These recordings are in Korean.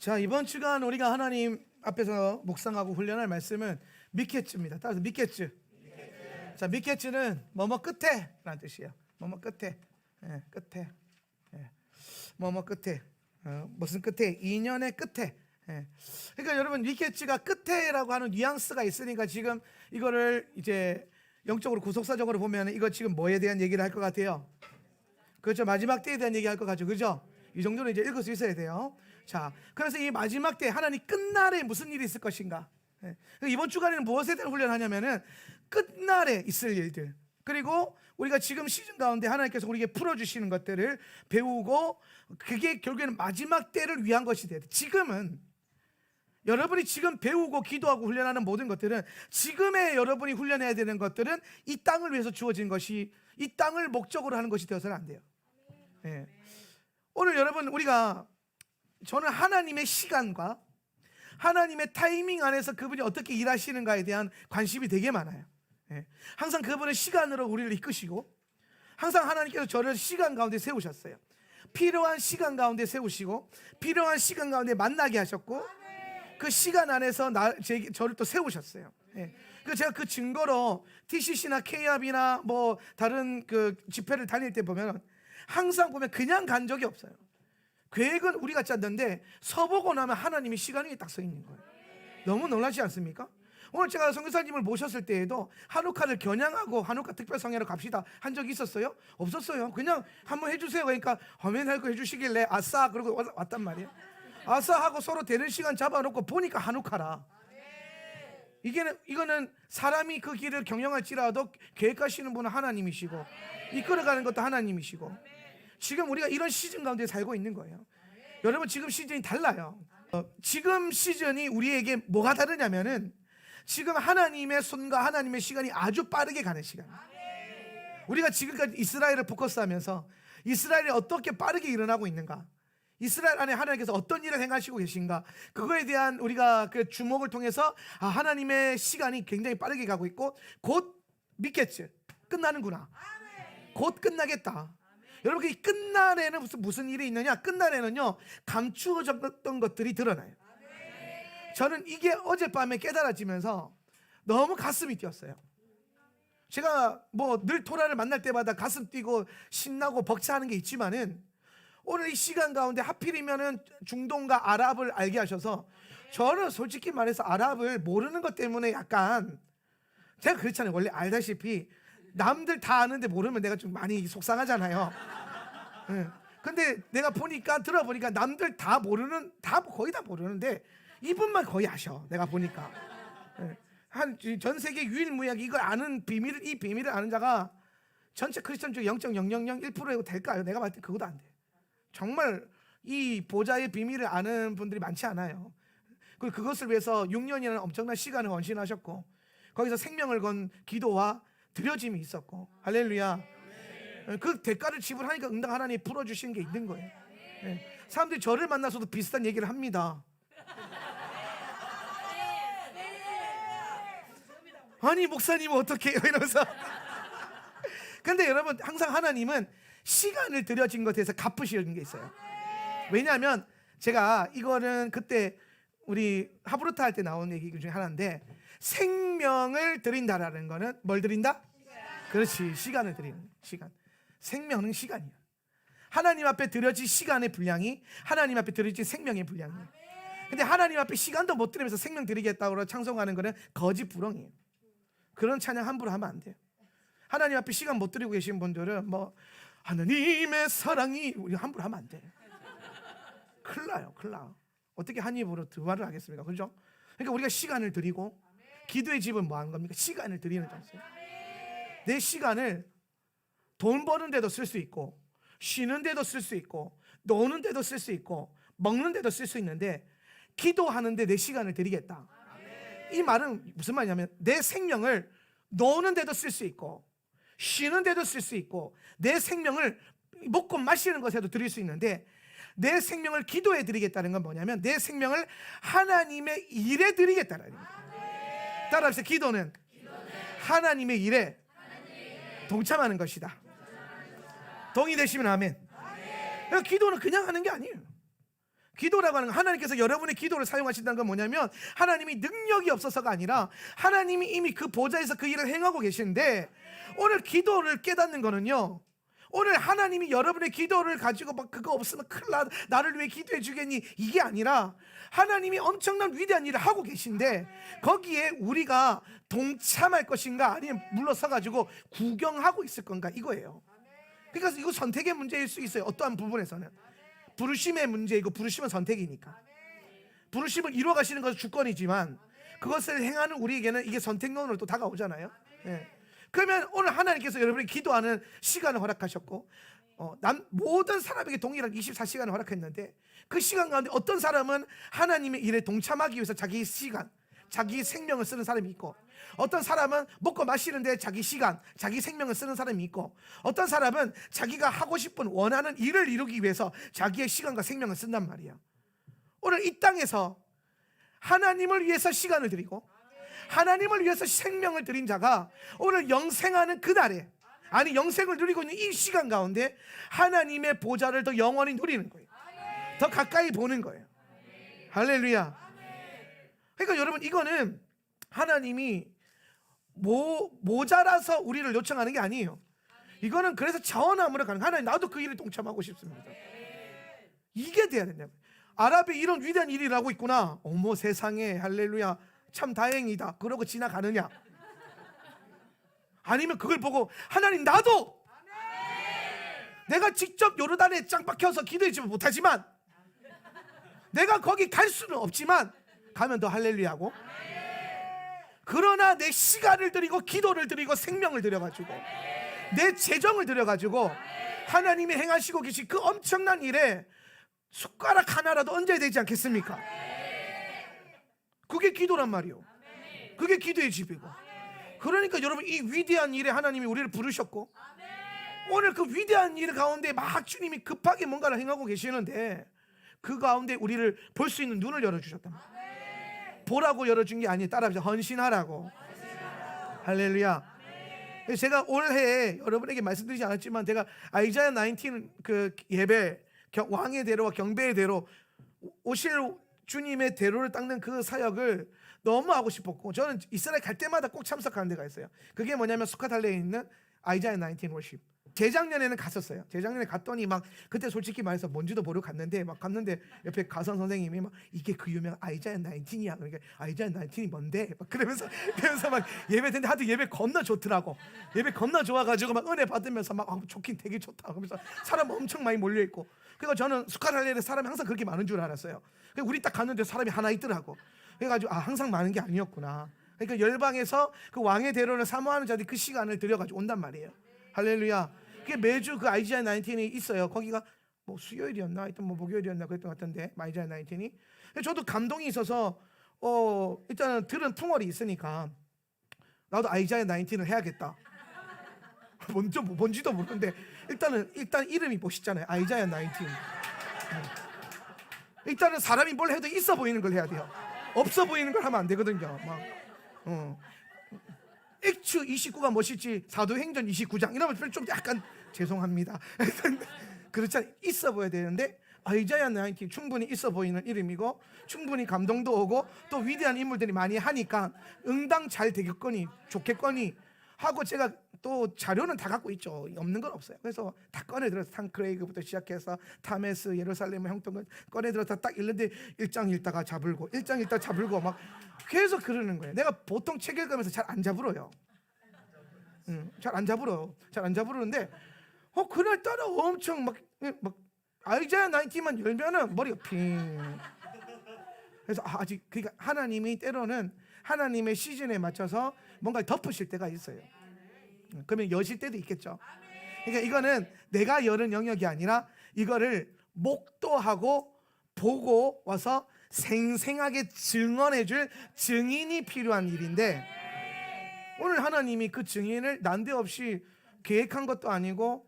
자, 이번 주간 우리가 하나님 앞에서 묵상하고 훈련할 말씀은 미케츠입니다. 따라서 미케츠. 자, 미케츠는 뭐뭐 끝에 라는 뜻이에요. 뭐뭐 끝에. 예, 끝에. 예. 뭐뭐 끝에. 무슨 끝에? 인연의 끝에. 예. 그러니까 여러분, 미케츠가 끝에라고 하는 뉘앙스가 있으니까 지금 이거를 이제 영적으로 구속사적으로 보면 이거 지금 뭐에 대한 얘기를 할 것 같아요? 그렇죠. 마지막 때에 대한 얘기 할 것 같죠. 그죠? 이 정도는 이제 읽을 수 있어야 돼요. 자, 그래서 이 마지막 때 하나님 끝날에 무슨 일이 있을 것인가? 예. 이번 주간에는 무엇에 대한 훈련하냐면은 끝날에 있을 일들, 그리고 우리가 지금 시즌 가운데 하나님께서 우리에게 풀어주시는 것들을 배우고, 그게 결국에는 마지막 때를 위한 것이 돼야 돼. 지금은 여러분이 지금 배우고 기도하고 훈련하는 모든 것들은, 지금의 여러분이 훈련해야 되는 것들은 이 땅을 위해서 주어진 것이, 이 땅을 목적으로 하는 것이 되어서는 안 돼요. 예. 오늘 여러분, 저는 하나님의 시간과 하나님의 타이밍 안에서 그분이 어떻게 일하시는가에 대한 관심이 되게 많아요. 예. 항상 그분은 시간으로 우리를 이끄시고, 항상 하나님께서 저를 시간 가운데 세우셨어요. 필요한 시간 가운데 세우시고, 필요한 시간 가운데 만나게 하셨고, 그 시간 안에서 저를 또 세우셨어요. 예. 그래서 제가 그 증거로 TCC나 K압이나 뭐 다른 그 집회를 다닐 때 보면 항상 보면 그냥 간 적이 없어요. 계획은 우리가 짰는데 서보고 나면 하나님이 시간이 딱 서 있는 거예요. 너무 놀라지 않습니까? 오늘 제가 선교사님을 모셨을 때에도 한우카를 겨냥하고 한우카 특별성회로 갑시다 한 적이 있었어요? 없었어요. 그냥 한번 해주세요. 그러니까 화면 할거 해주시길래 아싸 그러고 왔단 말이에요. 아싸 하고 서로 되는 시간 잡아놓고 보니까 한우카라. 이거는 사람이 그 길을 경영할지라도 계획하시는 분은 하나님이시고, 이끌어가는 것도 하나님이시고, 지금 우리가 이런 시즌 가운데 살고 있는 거예요. 여러분, 지금 시즌이 달라요. 지금 시즌이 우리에게 뭐가 다르냐면은, 지금 하나님의 손과 하나님의 시간이 아주 빠르게 가는 시간. 우리가 지금까지 이스라엘을 포커스하면서 이스라엘이 어떻게 빠르게 일어나고 있는가, 이스라엘 안에 하나님께서 어떤 일을 행하시고 계신가, 그거에 대한 우리가 그 주목을 통해서 하나님의 시간이 굉장히 빠르게 가고 있고, 곧 믿겠지, 끝나는구나, 곧 끝나겠다. 여러분, 이 끝날에는 무슨 일이 있느냐? 끝날에는요, 감추어졌던 것들이 드러나요. 저는 이게 어젯밤에 깨달아지면서 너무 가슴이 뛰었어요. 제가 뭐 늘 토라를 만날 때마다 가슴 뛰고 신나고 벅차하는 게 있지만은, 오늘 이 시간 가운데 하필이면은 중동과 아랍을 알게 하셔서, 저는 솔직히 말해서 아랍을 모르는 것 때문에 약간, 제가 그렇잖아요. 원래 알다시피 남들 다 아는데 모르면 내가 좀 많이 속상하잖아요. 네. 근데 내가 들어보니까 남들 다 거의 다 모르는데 이분만 거의 아셔. 내가 보니까 한 전 세계 유일무이하게 이걸 아는 이 비밀을 아는 자가 전체 크리스천 중 0.0001% 될까요? 내가 봤을 때 그것도 안 돼. 정말 이 보좌의 비밀을 아는 분들이 많지 않아요. 그리고 그것을 위해서 6년이라는 엄청난 시간을 헌신하셨고, 거기서 생명을 건 기도와 드려짐이 있었고, 할렐루야. 그 대가를 지불하니까 응당 하나님이 풀어주신 게 있는 거예요. 사람들이 저를 만나서도 비슷한 얘기를 합니다. 아니 목사님은 어떻게 해요? 이러면서. 근데 여러분, 항상 하나님은 시간을 들여진 것에 대해서 갚으시는 게 있어요. 왜냐하면 제가 이거는 그때 우리 하브루타 할 때 나온 얘기 중에 하나인데, 생명을 드린다라는 거는 뭘 드린다? 그렇지, 시간을 드리는 시간. 생명은 시간이야. 하나님 앞에 드려진 시간의 분량이 하나님 앞에 드려진 생명의 분량이에요. 근데 하나님 앞에 시간도 못 드리면서 생명 드리겠다고 찬송하는 거는 거짓 부렁이에요. 그런 찬양 함부로 하면 안 돼요. 하나님 앞에 시간 못 드리고 계신 분들은 뭐 하나님의 사랑이, 우리 함부로 하면 안 돼. 큰일 나요. 큰일 나. 어떻게 한 입으로 두 말을 하겠습니까? 그죠? 그러니까 우리가 시간을 드리고, 기도의 집은 뭐 하는 겁니까? 시간을 드리는 거죠. 내 시간을 돈 버는 데도 쓸 수 있고, 쉬는 데도 쓸 수 있고, 노는 데도 쓸 수 있고, 먹는 데도 쓸 수 있는데, 기도하는데 내 시간을 드리겠다. 이 말은 무슨 말이냐면, 내 생명을 노는 데도 쓸 수 있고, 쉬는 데도 쓸 수 있고, 내 생명을 먹고 마시는 것에도 드릴 수 있는데, 내 생명을 기도해 드리겠다는 건 뭐냐면, 내 생명을 하나님의 일에 드리겠다는 거예요. 따라합시다. 기도는 하나님의 일에 동참하는 것이다. 동의되시면 아멘. 기도는 그냥 하는 게 아니에요. 기도라고 하는 건 하나님께서 여러분의 기도를 사용하신다는 건 뭐냐면 하나님이 능력이 없어서가 아니라 하나님이 이미 그 보좌에서 그 일을 행하고 계신데, 오늘 기도를 깨닫는 거는요, 오늘 하나님이 여러분의 기도를 가지고 막 그거 없으면 큰일 나, 나를 위해 기도해 주겠니, 이게 아니라 하나님이 엄청난 위대한 일을 하고 계신데 거기에 우리가 동참할 것인가 아니면 물러서 가지고 구경하고 있을 건가, 이거예요. 그러니까 이거 선택의 문제일 수 있어요. 어떠한 부분에서는 부르심의 문제이고, 부르심은 선택이니까. 부르심을 이루어 가시는 것은 주권이지만 그것을 행하는 우리에게는 이게 선택론으로 또 다가오잖아요. 네. 그러면 오늘 하나님께서 여러분이 기도하는 시간을 허락하셨고, 모든 사람에게 동일한 24시간을 허락했는데, 그 시간 가운데 어떤 사람은 하나님의 일에 동참하기 위해서 자기 시간, 자기 생명을 쓰는 사람이 있고, 어떤 사람은 먹고 마시는데 자기 시간, 자기 생명을 쓰는 사람이 있고, 어떤 사람은 자기가 하고 싶은 원하는 일을 이루기 위해서 자기의 시간과 생명을 쓴단 말이에요. 오늘 이 땅에서 하나님을 위해서 시간을 드리고 하나님을 위해서 생명을 드린 자가 오늘 영생하는 그날에, 아니 영생을 누리고 있는 이 시간 가운데 하나님의 보좌를 더 영원히 누리는 거예요. 더 가까이 보는 거예요. 할렐루야. 그러니까 여러분, 이거는 하나님이 모자라서 우리를 요청하는 게 아니에요. 이거는 그래서 자원함으로 가는, 하나님 나도 그 일에 동참하고 싶습니다, 이게 돼야 된다고요. 아랍에 이런 위대한 일이 일하고 있구나, 어머 세상에, 할렐루야, 참 다행이다, 그러고 지나가느냐, 아니면 그걸 보고 하나님 나도 내가 직접 요르단에 짱 박혀서 기도하지 못하지만, 내가 거기 갈 수는 없지만 가면 더 할렐루야고, 그러나 내 시간을 드리고 기도를 드리고 생명을 드려가지고 내 재정을 드려가지고 하나님이 행하시고 계신 그 엄청난 일에 숟가락 하나라도 얹어야 되지 않겠습니까? 그게 기도란 말이요. 그게 기도의 집이고. 그러니까 여러분, 이 위대한 일에 하나님이 우리를 부르셨고, 오늘 그 위대한 일 가운데 막 주님이 급하게 뭔가를 행하고 계시는데 그 가운데 우리를 볼 수 있는 눈을 열어주셨단 말이에요. 보라고 열어준 게 아니에요. 따라합시다. 헌신하라고. 할렐루야. 제가 올해 여러분에게 말씀드리지 않았지만, 제가 아이자야 19 그 예배, 왕의 대로와 경배의 대로, 오실 주님의 대로를 닦는 그 사역을 너무 하고 싶었고, 저는 이스라엘 갈 때마다 꼭 참석하는 데가 있어요. 그게 뭐냐면 스카달레에 있는 아이자야 19 워십. 재작년에는 갔었어요. 재작년에 갔더니 막, 그때 솔직히 말해서 뭔지도 모르고 갔는데, 막 갔는데 옆에 가선 선생님이 막 이게 그 유명한 아이자야 19이야. 그러니까 아이자야 19이 뭔데? 막 그러면서 막 예배 듣는데 하도 예배 겁나 좋더라고. 예배 겁나 좋아가지고 막 은혜 받으면서 막 좋긴 되게 좋다 그러면서 사람 엄청 많이 몰려 있고. 그러니까 저는 스카달레에 사람이 항상 그렇게 많은 줄 알았어요. 그러니까 우리 딱 갔는데 사람이 하나 있더라고. 그래가지고 항상 많은 게 아니었구나. 그러니까 열방에서 그 왕의 대로를 사모하는 자들이 그 시간을 들여가지고 온단 말이에요. 할렐루야. 그게 매주 그 아이자야 19이 있어요. 거기가 뭐 수요일이었나, 하여튼 뭐 목요일이었나 그랬던 것 같은데, 아이자야 19이. 저도 감동이 있어서 일단은 들은 풍월이 있으니까 나도 아이자야 19을 해야겠다. 뭔지도 모르는데 일단 이름이 멋있잖아요. 아이자야 19. 일단은 사람이 뭘 해도 있어 보이는 걸 해야 돼요. 없어 보이는 걸 하면 안 되거든요. 액추 29가 멋있지 사도행전 29장 이러면 좀 약간 죄송합니다. 그렇잖아요. 있어 보여야 되는데 아이자야 19 충분히 있어 보이는 이름이고, 충분히 감동도 오고 또 위대한 인물들이 많이 하니까 응당 잘 되겠거니 좋겠거니 하고, 제가 또 자료는 다 갖고 있죠. 없는 건 없어요. 그래서 다 꺼내들어서 탕크레이그부터 시작해서 타메스, 예루살렘 형평을 꺼내들어서 딱 읽는데 1장 읽다가 잡을고 1장 읽다가 잡을고 막 계속 그러는 거예요. 내가 보통 책 읽으면서 잘 안 잡으러요. 잘 안 잡으러는데 그날따라 엄청 막 아이자야 19만 열면은 머리가 핑. 그래서 아직, 그러니까 하나님이 때로는 하나님의 시즌에 맞춰서 뭔가 덮으실 때가 있어요. 그러면 여실 때도 있겠죠. 그러니까 이거는 내가 여는 영역이 아니라 이거를 목도하고 보고 와서 생생하게 증언해줄 증인이 필요한 일인데, 오늘 하나님이 그 증인을 난데없이 계획한 것도 아니고,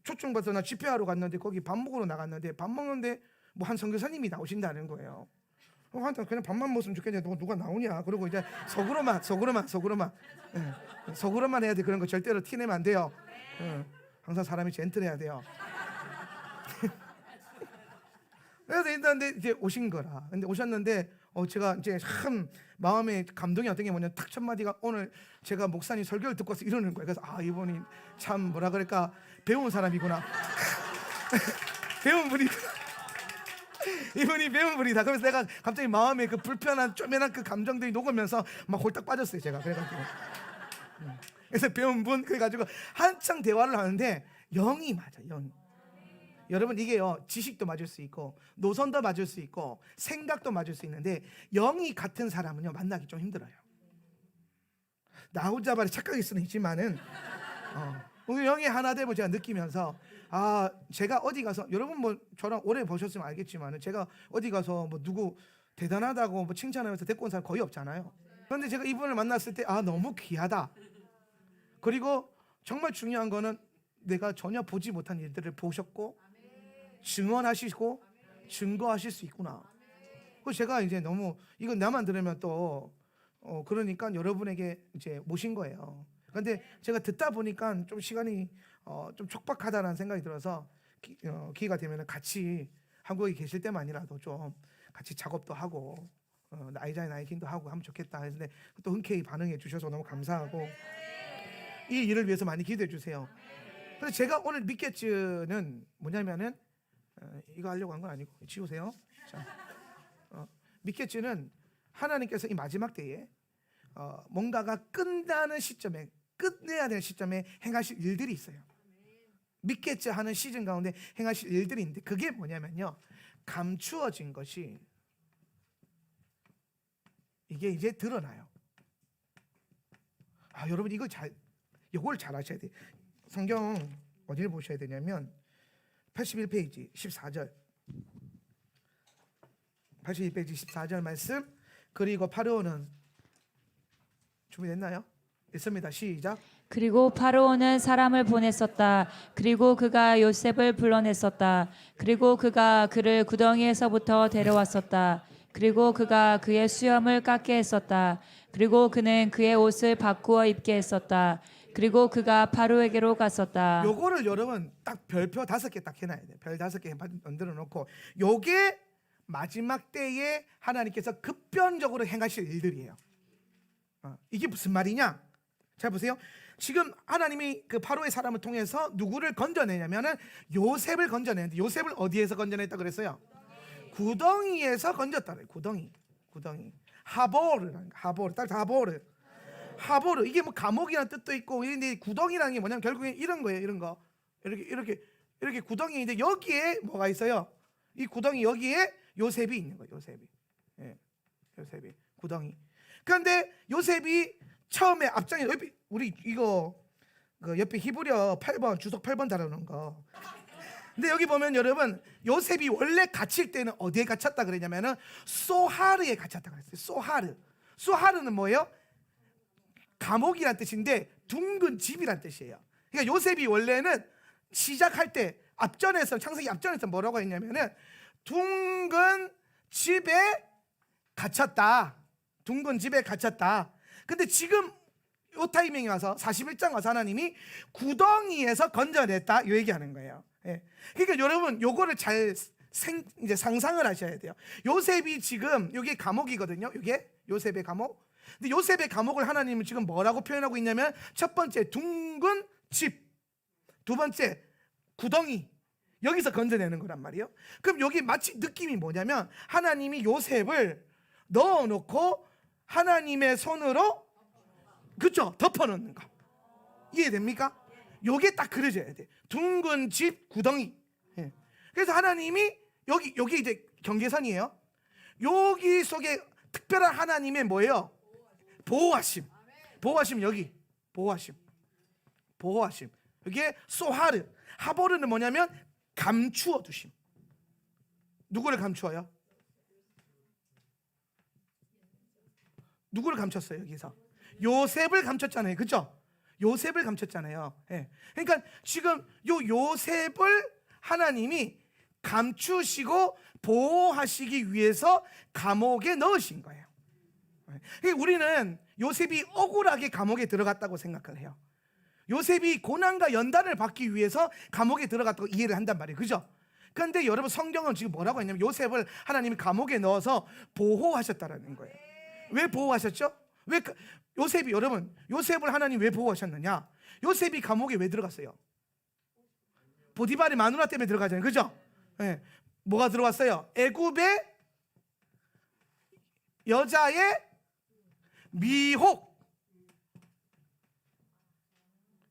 초청받아서 나 집회하러 갔는데 거기 밥 먹으러 나갔는데 밥 먹는데 뭐 한 선교사님이 나오신다는 거예요. 그냥 밥만 먹으면 좋겠냐, 누가 나오냐. 그리고 이제 속으로만 속으로만 해야 돼. 그런 거 절대로 티내면 안 돼요. 항상 사람이 젠틀해야 돼요. 그래서 일단 이제 오신 거라. 근데 오셨는데 제가 이제 참 마음에 감동이 어떤 게 뭐냐면 딱 첫 마디가 오늘 제가 목사님 설교를 듣고 와서 이러는 거예요. 그래서 이분이 참 뭐라 그럴까 배운 사람이구나. 배운 분이구나. 이분이 배운 분이다. 그래서 내가 갑자기 마음에 그 불편한 쪼매난 그 감정들이 녹으면서 막 홀딱 빠졌어요. 제가 그래가지고 그래서 배운 분 그래가지고 한창 대화를 하는데 영이 맞아. 영이. 여러분 이게요 지식도 맞을 수 있고 노선도 맞을 수 있고 생각도 맞을 수 있는데 영이 같은 사람은요 만나기 좀 힘들어요. 나 혼자만의 착각일 수는 있지만은 우리 영이 하나 되고 제가 느끼면서 제가 어디 가서 여러분 뭐 저랑 오래 보셨으면 알겠지만은 제가 어디 가서 뭐 누구 대단하다고 뭐 칭찬하면서 데리고 온 사람 거의 없잖아요. 그런데 제가 이분을 만났을 때 너무 귀하다. 그리고 정말 중요한 거는 내가 전혀 보지 못한 일들을 보셨고 증언하시고 증거하실 수 있구나. 그래서 제가 이제 너무 이건 나만 들으면 또 그러니까 여러분에게 이제 모신 거예요. 그런데 제가 듣다 보니까 좀 시간이 좀 촉박하다는 생각이 들어서 기회가 되면 같이 한국에 계실 때만이라도 좀 같이 작업도 하고 나이자의 나이킹도 하고 하면 좋겠다 했는데 또 흔쾌히 반응해 주셔서 너무 감사하고 이 일을 위해서 많이 기도해 주세요. 그래서 제가 오늘 믿겠지는 뭐냐면은 이거 하려고 한 건 아니고 지우세요. 자, 믿겠지는 하나님께서 이 마지막 때에 뭔가가 끝나는 시점에 끝내야 되는 시점에 행하실 일들이 있어요. 믿겠지 하는 시즌 가운데 행하실 일들이 있는데 그게 뭐냐면요 감추어진 것이 이게 이제 드러나요. 여러분 이걸 잘 아셔야 돼요. 성경 어디를 보셔야 되냐면 81페이지 14절 81페이지 14절 말씀. 그리고 파르오는 준비됐나요? 있습니다. 시작. 그리고 파르오는 사람을 보냈었다. 그리고 그가 요셉을 불러냈었다. 그리고 그가 그를 구덩이에서부터 데려왔었다. 그리고 그가 그의 수염을 깎게 했었다. 그리고 그는 그의 옷을 바꾸어 입게 했었다. 그리고 그가 파로에게로 갔었다. 요거를 여러분 딱 별표 5개 딱 해놔야 돼요. 별 5개 만들어 놓고 요게 마지막 때에 하나님께서 급변적으로 행하실 일들이에요. 이게 무슨 말이냐? 잘 보세요. 지금 하나님이 그 파로의 사람을 통해서 누구를 건져내냐면은 요셉을 건져내는데 요셉을 어디에서 건져냈다 그랬어요? 구덩이에서 건졌다 그래요. 구덩이. 하보르. 이게 뭐 감옥이라는 뜻도 있고 근데 구덩이라는 게 뭐냐면 결국엔 이런 거예요. 이런 거. 이렇게 구덩이인데 여기에 뭐가 있어요? 이 구덩이 여기에 요셉이 있는 거예요. 요셉이 구덩이. 그런데 요셉이 처음에 앞장에 우리 이거 그 옆에 히브리어 8번 주석 8번 달아놓은 거. 근데 여기 보면 여러분 요셉이 원래 갇힐 때는 어디에 갇혔다 그랬냐면은 소하르에 갇혔다 그랬어요. 소하르는 뭐예요? 감옥이란 뜻인데 둥근 집이란 뜻이에요. 그러니까 요셉이 원래는 시작할 때 창세기 앞전에서 뭐라고 했냐면은 둥근 집에 갇혔다. 근데 지금 요 타이밍에 와서 41장 와서 하나님이 구덩이에서 건져냈다 이 얘기하는 거예요. 그러니까 여러분 요거를 잘 이제 상상을 하셔야 돼요. 요셉이 지금 여기 감옥이거든요. 이게 요셉의 감옥. 근데 요셉의 감옥을 하나님은 지금 뭐라고 표현하고 있냐면 첫 번째 둥근 집, 두 번째 구덩이. 여기서 건져내는 거란 말이에요. 그럼 여기 마치 느낌이 뭐냐면 하나님이 요셉을 넣어놓고 하나님의 손으로 그렇죠? 덮어놓는 거. 이해됩니까? 요게 딱 그려져야 돼. 둥근 집, 구덩이. 그래서 하나님이 여기 이제 경계선이에요. 여기 속에 특별한 하나님의 뭐예요? 보호하심 여기 보호하심. 이게 소하르. 하보르는 뭐냐면 감추어 두심. 누구를 감추어요? 누구를 감췄어요? 여기서 요셉을 감췄잖아요. 그렇죠? 요셉을 감췄잖아요. 그러니까 지금 요셉을 하나님이 감추시고 보호하시기 위해서 감옥에 넣으신 거예요. 그러니까 우리는 요셉이 억울하게 감옥에 들어갔다고 생각을 해요. 요셉이 고난과 연단을 받기 위해서 감옥에 들어갔다고 이해를 한단 말이에요. 그죠? 그런데 여러분 성경은 지금 뭐라고 했냐면 요셉을 하나님이 감옥에 넣어서 보호하셨다라는 거예요. 왜 보호하셨죠? 요셉이 여러분 요셉을 하나님 왜 보호하셨느냐? 요셉이 감옥에 왜 들어갔어요? 보디발의 마누라 때문에 들어가잖아요, 그죠? 네. 뭐가 들어왔어요? 애굽의 여자의 미혹.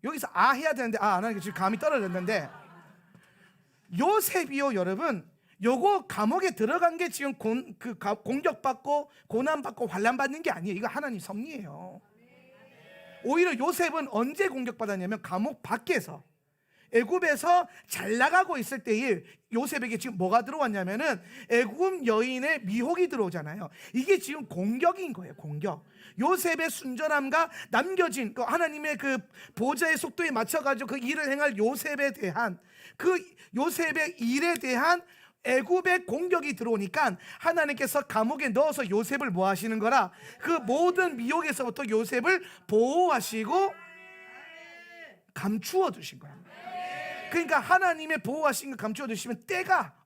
여기서 해야 되는데 안 하니까 지금 감이 떨어졌는데, 요셉이요 여러분, 요거 감옥에 들어간 게 지금 공격받고 고난받고 환난받는 게 아니에요. 이거 하나님 섭리예요. 오히려 요셉은 언제 공격받았냐면 감옥 밖에서, 애굽에서 잘 나가고 있을 때에 요셉에게 지금 뭐가 들어왔냐면은 애굽 여인의 미혹이 들어오잖아요. 이게 지금 공격인 거예요. 공격. 요셉의 순전함과 남겨진 하나님의 그 보좌의 속도에 맞춰가지고 그 일을 행할 요셉에 대한, 그 요셉의 일에 대한 애굽의 공격이 들어오니까 하나님께서 감옥에 넣어서 요셉을 뭐 하시는 거라? 그 모든 미혹에서부터 요셉을 보호하시고 감추어 두신 거야. 그러니까 하나님의 보호하신 거 감추어 두시면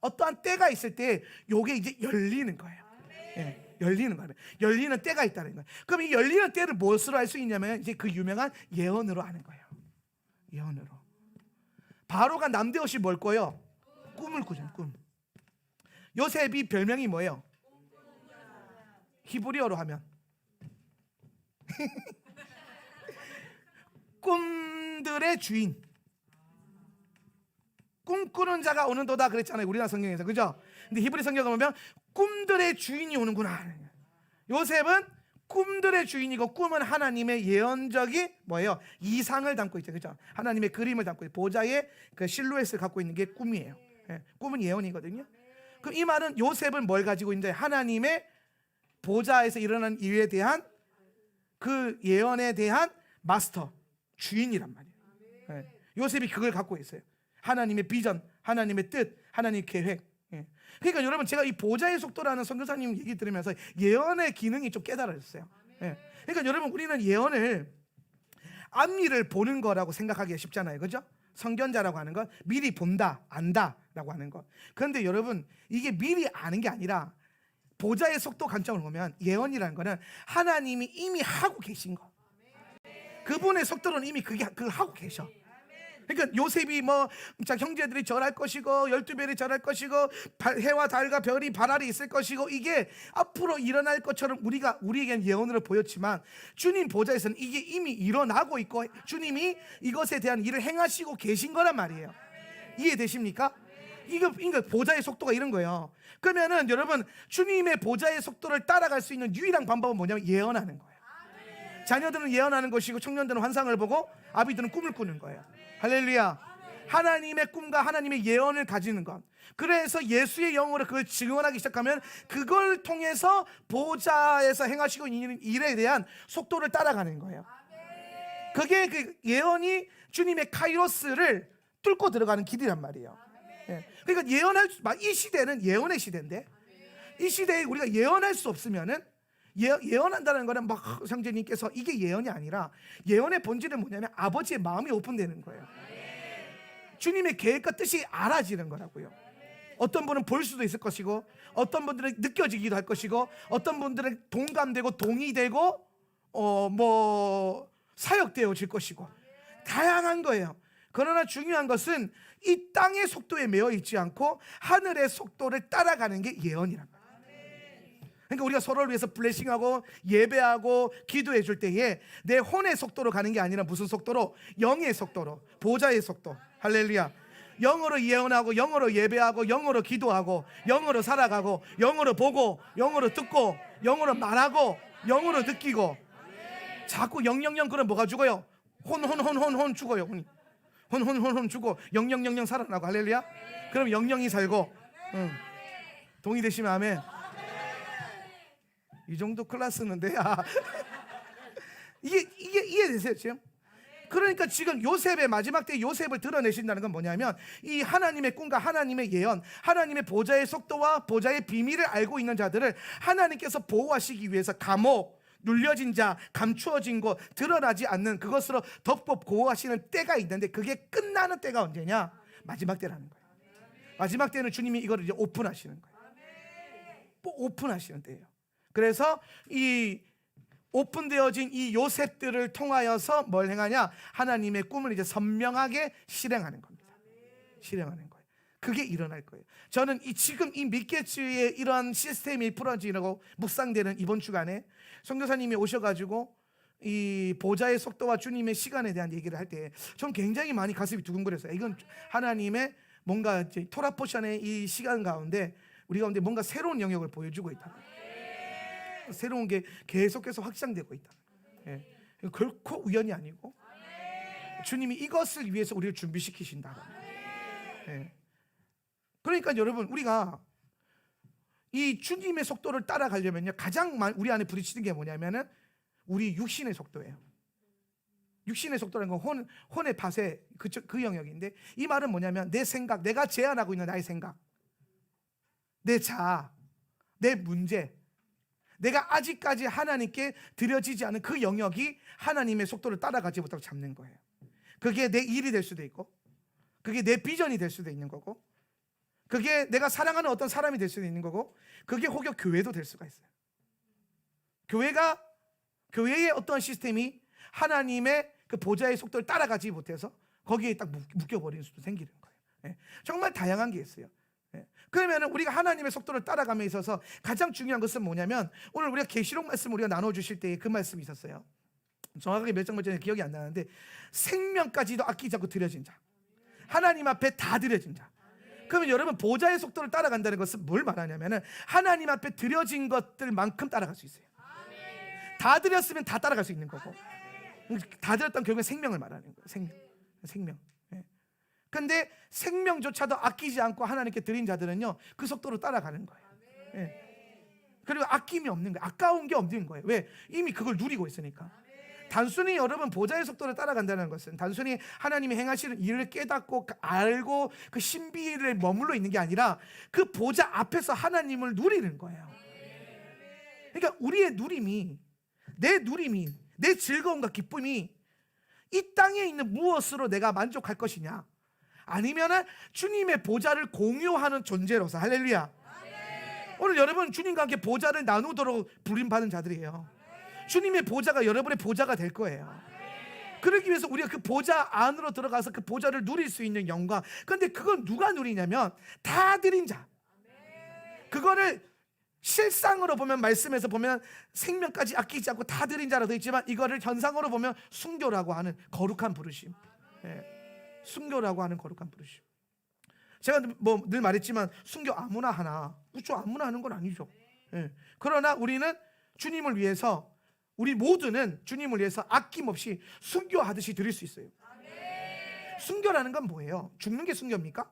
어떠한 때가 있을 때 요게 이제 열리는 거예요. 예, 열리는 거예요. 열리는 때가 있다는 거예요. 그럼 이 열리는 때를 무엇으로 알 수 있냐면 이제 그 유명한 예언으로 아는 거예요. 예언으로. 바로가 남대없이 뭘 꿔요? 꿈을 꾸죠. 꿈. 요셉이 별명이 뭐예요? 히브리어로 하면 꿈들의 주인. 꿈꾸는 자가 오는도다 그랬잖아요, 우리나라 성경에서, 그죠? 근데 히브리 성경을 보면 꿈들의 주인이 오는구나. 요셉은 꿈들의 주인이고, 꿈은 하나님의 예언적인 뭐예요? 이상을 담고 있죠, 그죠? 하나님의 그림을 담고 있죠. 보좌의 그 실루엣을 갖고 있는 게 꿈이에요. 예, 꿈은 예언이거든요. 그럼 이 말은 요셉은 뭘 가지고 있는데, 하나님의 보좌에서 일어난 일에 대한 그 예언에 대한 마스터, 주인이란 말이에요. 예, 요셉이 그걸 갖고 있어요. 하나님의 비전, 하나님의 뜻, 하나님의 계획. 예. 그러니까 여러분, 제가 이 보좌의 속도라는 선교사님 얘기 들으면서 예언의 기능이 좀 깨달아졌어요. 예. 그러니까 여러분, 우리는 예언을 앞일을 보는 거라고 생각하기가 쉽잖아요, 그죠? 선견자라고 하는 건 미리 본다, 안다라고 하는 것. 그런데 여러분, 이게 미리 아는 게 아니라 보좌의 속도 관점을 보면 예언이라는 거는 하나님이 이미 하고 계신 거. 그분의 속도로는 이미 그걸 하고 계셔. 그러니까 요셉이 형제들이 절할 것이고 12별이 절할 것이고 해와 달과 별이 발알이 있을 것이고, 이게 앞으로 일어날 것처럼 우리에게는 예언으로 보였지만 주님 보좌에서는 이게 이미 일어나고 있고 주님이 이것에 대한 일을 행하시고 계신 거란 말이에요. 이해되십니까? 이거 보좌의 속도가 이런 거예요. 그러면은 여러분, 주님의 보좌의 속도를 따라갈 수 있는 유일한 방법은 뭐냐면 예언하는 거예요. 자녀들은 예언하는 것이고 청년들은 환상을 보고 아비들은 꿈을 꾸는 거예요. 할렐루야. 하나님의 꿈과 하나님의 예언을 가지는 것. 그래서 예수의 영으로 그걸 증언하기 시작하면 그걸 통해서 보좌에서 행하시고 있는 일에 대한 속도를 따라가는 거예요. 그게 그 예언이 주님의 카이로스를 뚫고 들어가는 길이란 말이에요. 예. 그러니까 이 시대는 예언의 시대인데, 이 시대에 우리가 예언할 수 없으면은, 예언한다는 거는 형제님께서 이게 예언이 아니라, 예언의 본질은 뭐냐면 아버지의 마음이 오픈되는 거예요. 주님의 계획과 뜻이 알아지는 거라고요. 어떤 분은 볼 수도 있을 것이고, 어떤 분들은 느껴지기도 할 것이고, 어떤 분들은 동감되고 동의되고 사역되어질 것이고, 다양한 거예요. 그러나 중요한 것은 이 땅의 속도에 매여 있지 않고 하늘의 속도를 따라가는 게 예언이란 말이에요. 그러니까 우리가 서로를 위해서 블레싱하고 예배하고 기도해 줄 때에 내 혼의 속도로 가는 게 아니라 무슨 속도로? 영의 속도로, 보좌의 속도. 할렐루야. 영으로 예언하고 영으로 예배하고 영으로 기도하고 영으로 살아가고 영으로 보고 영으로 듣고 영으로 말하고 영으로 느끼고. 자꾸 영영영 그럼 뭐가 죽어요? 혼 죽어요. 혼 죽고 영영영영 살아나고. 할렐루야. 그럼 영영이 살고. 동의되시면 아멘. 이 정도 클래스는 돼야 이게 이해되세요 지금? 그러니까 지금 요셉의 마지막 때 요셉을 드러내신다는 건 뭐냐면, 이 하나님의 꿈과 하나님의 예언, 하나님의 보좌의 속도와 보좌의 비밀을 알고 있는 자들을 하나님께서 보호하시기 위해서 감옥, 눌려진 자, 감추어진 것, 드러나지 않는 그것으로 덮고 보호하시는 때가 있는데, 그게 끝나는 때가 언제냐? 마지막 때라는 거예요. 마지막 때는 주님이 이거를 이제 오픈하시는 거예요. 오픈하시는 때예요. 그래서 이 오픈되어진 이 요셉들을 통하여서 뭘 행하냐? 하나님의 꿈을 이제 선명하게 실행하는 겁니다. 실행하는 거예요. 그게 일어날 거예요. 저는 지금 이 믹게츠의 이런 시스템이 풀어지고 묵상되는 이번 주간에 선교사님이 오셔가지고 이 보좌의 속도와 주님의 시간에 대한 얘기를 할 때 전 굉장히 많이 가슴이 두근거렸어요. 이건 하나님의 뭔가 이제 토라 포션의 이 시간 가운데 우리 가운데 뭔가 새로운 영역을 보여주고 있다. 새로운 게 계속해서 확장되고 있다. 예. 결코 우연이 아니고 주님이 이것을 위해서 우리를 준비시키신다. 예. 그러니까 여러분, 우리가 이 주님의 속도를 따라가려면요, 가장 우리 안에 부딪히는 게 뭐냐면은 우리 육신의 속도예요. 육신의 속도라는 건 혼의 밭의 그 영역인데, 이 말은 뭐냐면 내 생각, 내가 제한하고 있는 나의 생각, 내 자아, 내 문제, 내가 아직까지 하나님께 드려지지 않은 그 영역이 하나님의 속도를 따라가지 못하고 잡는 거예요. 그게 내 일이 될 수도 있고, 그게 내 비전이 될 수도 있는 거고, 그게 내가 사랑하는 어떤 사람이 될 수도 있는 거고, 그게 혹여 교회도 될 수가 있어요. 교회의 어떤 시스템이 하나님의 그 보좌의 속도를 따라가지 못해서 거기에 딱 묶여버리는 수도 생기는 거예요. 예. 정말 다양한 게 있어요. 예. 그러면 우리가 하나님의 속도를 따라감에 있어서 가장 중요한 것은 뭐냐면, 오늘 우리가 계시록 말씀 우리가 나눠주실 때 그 말씀이 있었어요. 정확하게 몇 장 몇 절인지 기억이 안 나는데, 생명까지도 아끼지 않고 드려진 자, 하나님 앞에 다 드려진 자. 그러면 여러분, 보좌의 속도를 따라간다는 것은 뭘 말하냐면은 하나님 앞에 드려진 것들만큼 따라갈 수 있어요. 다 드렸으면 다 따라갈 수 있는 거고, 다 드렸다면 결국엔 생명을 말하는 거예요. 생명. 예. 근데 생명조차도 아끼지 않고 하나님께 드린 자들은요, 그 속도로 따라가는 거예요. 예. 그리고 아낌이 없는 거예요. 아까운 게 없는 거예요. 왜? 이미 그걸 누리고 있으니까. 단순히 여러분, 보좌의 속도를 따라간다는 것은 단순히 하나님이 행하시는 일을 깨닫고 알고 그 신비를 머물러 있는 게 아니라 그 보좌 앞에서 하나님을 누리는 거예요. 그러니까 우리의 누림이, 내 즐거움과 기쁨이 이 땅에 있는 무엇으로 내가 만족할 것이냐, 아니면은 주님의 보좌를 공유하는 존재로서, 할렐루야. 오늘 여러분, 주님과 함께 보좌를 나누도록 부름받은 자들이에요. 주님의 보좌가 여러분의 보좌가 될 거예요. 그러기 위해서 우리가 그 보좌 안으로 들어가서 그 보좌를 누릴 수 있는 영광. 그런데 그건 누가 누리냐면 다 드린 자. 그거를 실상으로 보면, 말씀에서 보면 생명까지 아끼지 않고 다 드린 자라고 되어 있지만, 이거를 현상으로 보면 순교라고 하는 거룩한 부르심. 예. 순교라고 하는 거룩한 부르심. 제가 늘 말했지만 순교 아무나 하나, 그렇죠, 아무나 하는 건 아니죠. 예. 그러나 우리는 주님을 위해서, 우리 모두는 주님을 위해서 아낌없이 순교하듯이 드릴 수 있어요. 순교라는 건 뭐예요? 죽는 게 순교입니까?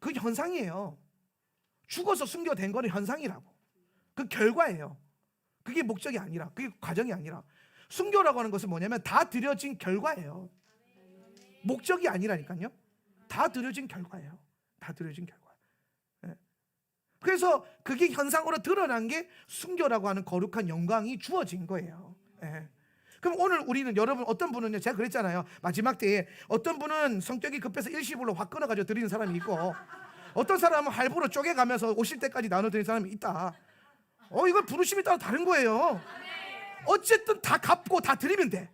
그 현상이에요. 죽어서 순교된 거는 현상이라고. 그 결과예요. 그게 목적이 아니라, 그게 과정이 아니라. 순교라고 하는 것은 뭐냐면 다 드려진 결과예요. 목적이 아니라니까요. 다 드려진 결과예요. 다 드려진 결과. 예. 그래서 그게 현상으로 드러난 게 순교라고 하는 거룩한 영광이 주어진 거예요. 예. 그럼 오늘 우리는, 여러분, 어떤 분은요, 제가 그랬잖아요, 마지막 때에 어떤 분은 성격이 급해서 일시불로 확 끊어가지고 드리는 사람이 있고, 어떤 사람은 할부로 쪼개가면서 오실 때까지 나눠드리는 사람이 있다. 이건 부르심에 따라 다른 거예요. 어쨌든 다 갚고 다 드리면 돼.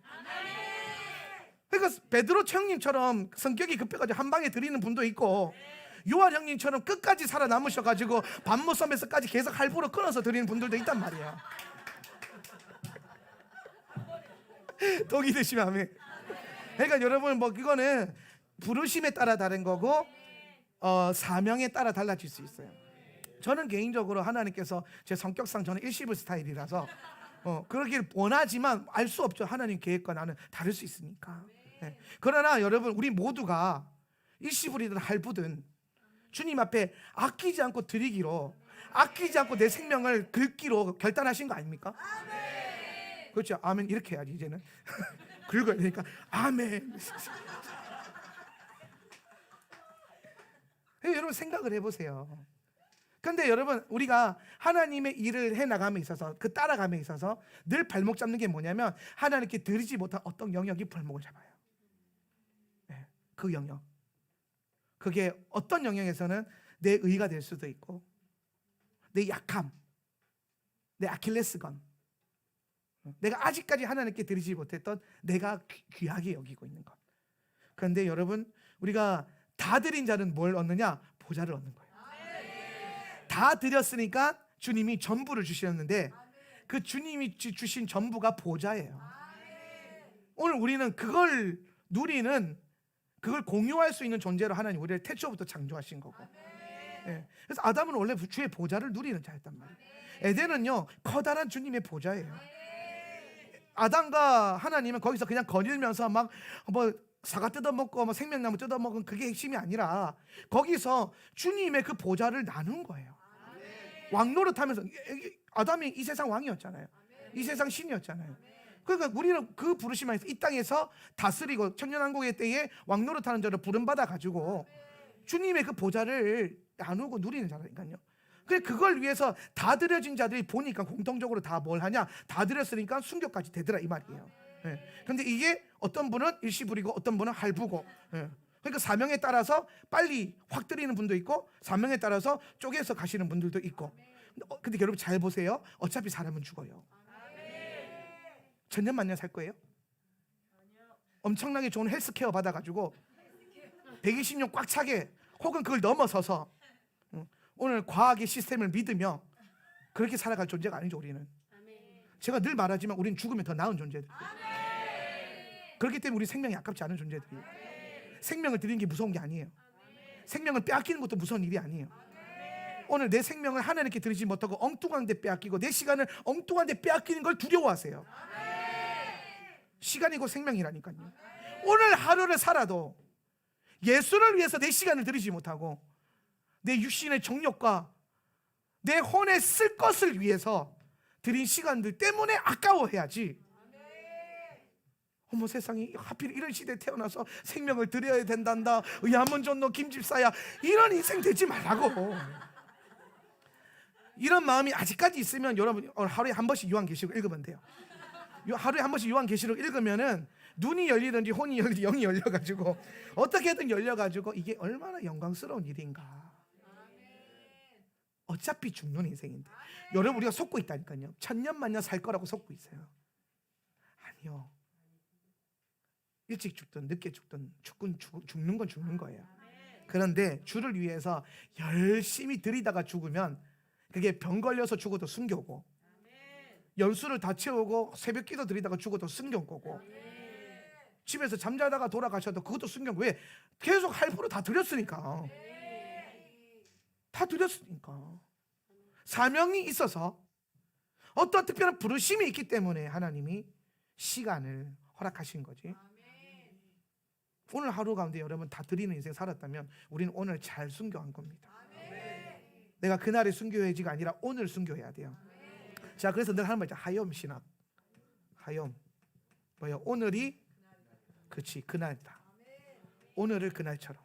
그러니까 베드로 형님처럼 성격이 급해가지고 한 방에 드리는 분도 있고, 요한 형님처럼 끝까지 살아남으셔가지고 반모섬에서까지 계속 할부로 끊어서 드리는 분들도 있단 말이에요. 독이 드시면 아멘. 그러니까 여러분, 이거는 부르심에 따라 다른 거고, 사명에 따라 달라질 수 있어요. 저는 개인적으로 하나님께서 제 성격상 저는 일시불 스타일이라서 그러길 원하지만 알 수 없죠. 하나님 계획과 나는 다를 수 있으니까. 네. 그러나 여러분, 우리 모두가 일시불이든 할부든 주님 앞에 아끼지 않고 드리기로, 아끼지 않고 내 생명을 긁기로 결단하신 거 아닙니까? 아멘. 그렇죠. 아멘 이렇게 해야지 이제는. 긁어야 되니까 아멘. 여러분, 생각을 해보세요. 그런데 여러분, 우리가 하나님의 일을 해나감에 있어서, 그 따라감에 있어서 늘 발목 잡는 게 뭐냐면, 하나님께 드리지 못한 어떤 영역이 발목을 잡아요. 네, 그 영역. 그게 어떤 영역에서는 내 의가 될 수도 있고, 내 약함, 내 아킬레스건, 내가 아직까지 하나님께 드리지 못했던 내가 귀하게 여기고 있는 것. 그런데 여러분, 우리가 다 드린 자는 뭘 얻느냐? 보좌를 얻는 거예요. 다 드렸으니까 주님이 전부를 주셨는데 그 주님이 주신 전부가 보좌예요. 오늘 우리는 그걸 누리는, 그걸 공유할 수 있는 존재로 하나님 우리를 태초부터 창조하신 거고. 예. 그래서 아담은 원래 주의 보좌를 누리는 자였단 말이에요. 에덴은요, 커다란 주님의 보좌예요. 아담과 하나님은 거기서 그냥 거닐면서 막 뭐 사과 뜯어먹고 뭐 생명나무 뜯어먹은 그게 핵심이 아니라 거기서 주님의 그 보좌를 나눈 거예요. 왕노릇하면서. 아담이 이 세상 왕이었잖아요. 이 세상 신이었잖아요. 그러니까 우리는 그 부르심 안에서 이 땅에서 다스리고 천년왕국의 때에 왕노릇하는 자를 부름받아 가지고 주님의 그 보좌를 나누고 누리는 자라니까요. 그래, 그걸 위해서 다 드려진 자들이 보니까 공통적으로 다 뭘 하냐? 다 드렸으니까 순교까지 되더라 이 말이에요. 그런데 이게 어떤 분은 일시불이고 어떤 분은 할부고. 그러니까 사명에 따라서 빨리 확 드리는 분도 있고 사명에 따라서 쪼개서 가시는 분들도 있고. 근데 여러분 잘 보세요. 어차피 사람은 죽어요. 천년만년 살 거예요? 엄청나게 좋은 헬스케어 받아가지고 120년 꽉 차게, 혹은 그걸 넘어서서 오늘 과학의 시스템을 믿으며 그렇게 살아갈 존재가 아니죠. 우리는. 제가 늘 말하지만 우리는 죽으면 더 나은 존재들이에요. 그렇기 때문에 우리 생명이 아깝지 않은 존재들이에요. 생명을 드리는 게 무서운 게 아니에요. 생명을 빼앗기는 것도 무서운 일이 아니에요. 오늘 내 생명을 하나님께 드리지 못하고 엉뚱한 데 빼앗기고 내 시간을 엉뚱한 데 빼앗기는 걸 두려워하세요. 시간이고 생명이라니까요. 오늘 하루를 살아도 예수를 위해서 내 시간을 드리지 못하고 내 육신의 정욕과 내 혼에 쓸 것을 위해서 드린 시간들 때문에 아까워해야지. 어머 세상에, 하필 이런 시대에 태어나서 생명을 드려야 된단다, 야문전노 김집사야, 이런 인생 되지 말라고. 이런 마음이 아직까지 있으면 여러분 하루에 한 번씩 요한계시록 읽으면 돼요. 하루에 한 번씩 요한계시록 읽으면은 눈이 열리든지 혼이 열리든지 영이 열려가지고 어떻게든 열려가지고 이게 얼마나 영광스러운 일인가. 어차피 죽는 인생인데. 여러분 우리가 속고 있다니까요. 천년만년 살 거라고 속고 있어요. 아니요. 일찍 죽든 늦게 죽든 죽는 건 죽는 거예요. 그런데 주를 위해서 열심히 드리다가 죽으면 그게 병 걸려서 죽어도 순교고, 연수를 다 채우고 새벽 기도 드리다가 죽어도 순교고, 집에서 잠자다가 돌아가셔도 그것도 순교고. 왜? 계속 할부로 다 드렸으니까. 다 드렸으니까. 사명이 있어서, 어떤 특별한 부르심이 있기 때문에 하나님이 시간을 허락하신 거지. 오늘 하루 가운데 여러분 다 드리는 인생 살았다면 우리는 오늘 잘 순교한 겁니다. 내가 그날에 순교해야지가 아니라 오늘 순교해야 돼요. 자, 그래서 내가 하는 말 있잖아. 하염 신학. 하염 뭐야? 오늘이 그렇지 그날이다. 오늘을 그날처럼,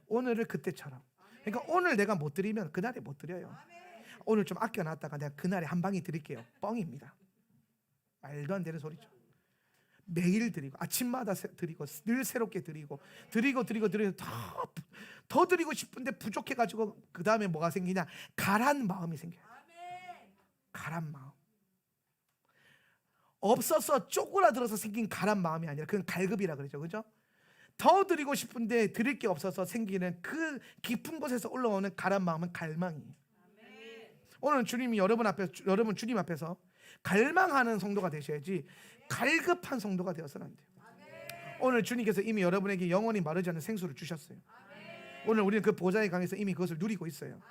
오늘을 그때처럼. 그러니까 오늘 내가 못 드리면 그날에 못 드려요. 오늘 좀 아껴놨다가 내가 그날에 한 방에 드릴게요. 뻥입니다. 말도 안 되는 소리죠. 매일 드리고 아침마다 드리고 늘 새롭게 드리고 더 드리고 싶은데 부족해가지고 그 다음에 뭐가 생기냐? 가란 마음이 생겨요. 가란 마음. 없어서 쪼그라들어서 생긴 가란 마음이 아니라 그건 갈급이라 그러죠. 그죠? 더 드리고 싶은데 드릴 게 없어서 생기는 그 깊은 곳에서 올라오는 가란 마음은 갈망이에요. 오늘 주님이 여러분 주님 앞에서 갈망하는 성도가 되셔야지 갈급한 성도가 되어서는 안 돼요. 오늘 주님께서 이미 여러분에게 영원히 마르지 않는 생수를 주셨어요. 오늘 우리는 그 보좌의 강에서 이미 그것을 누리고 있어요.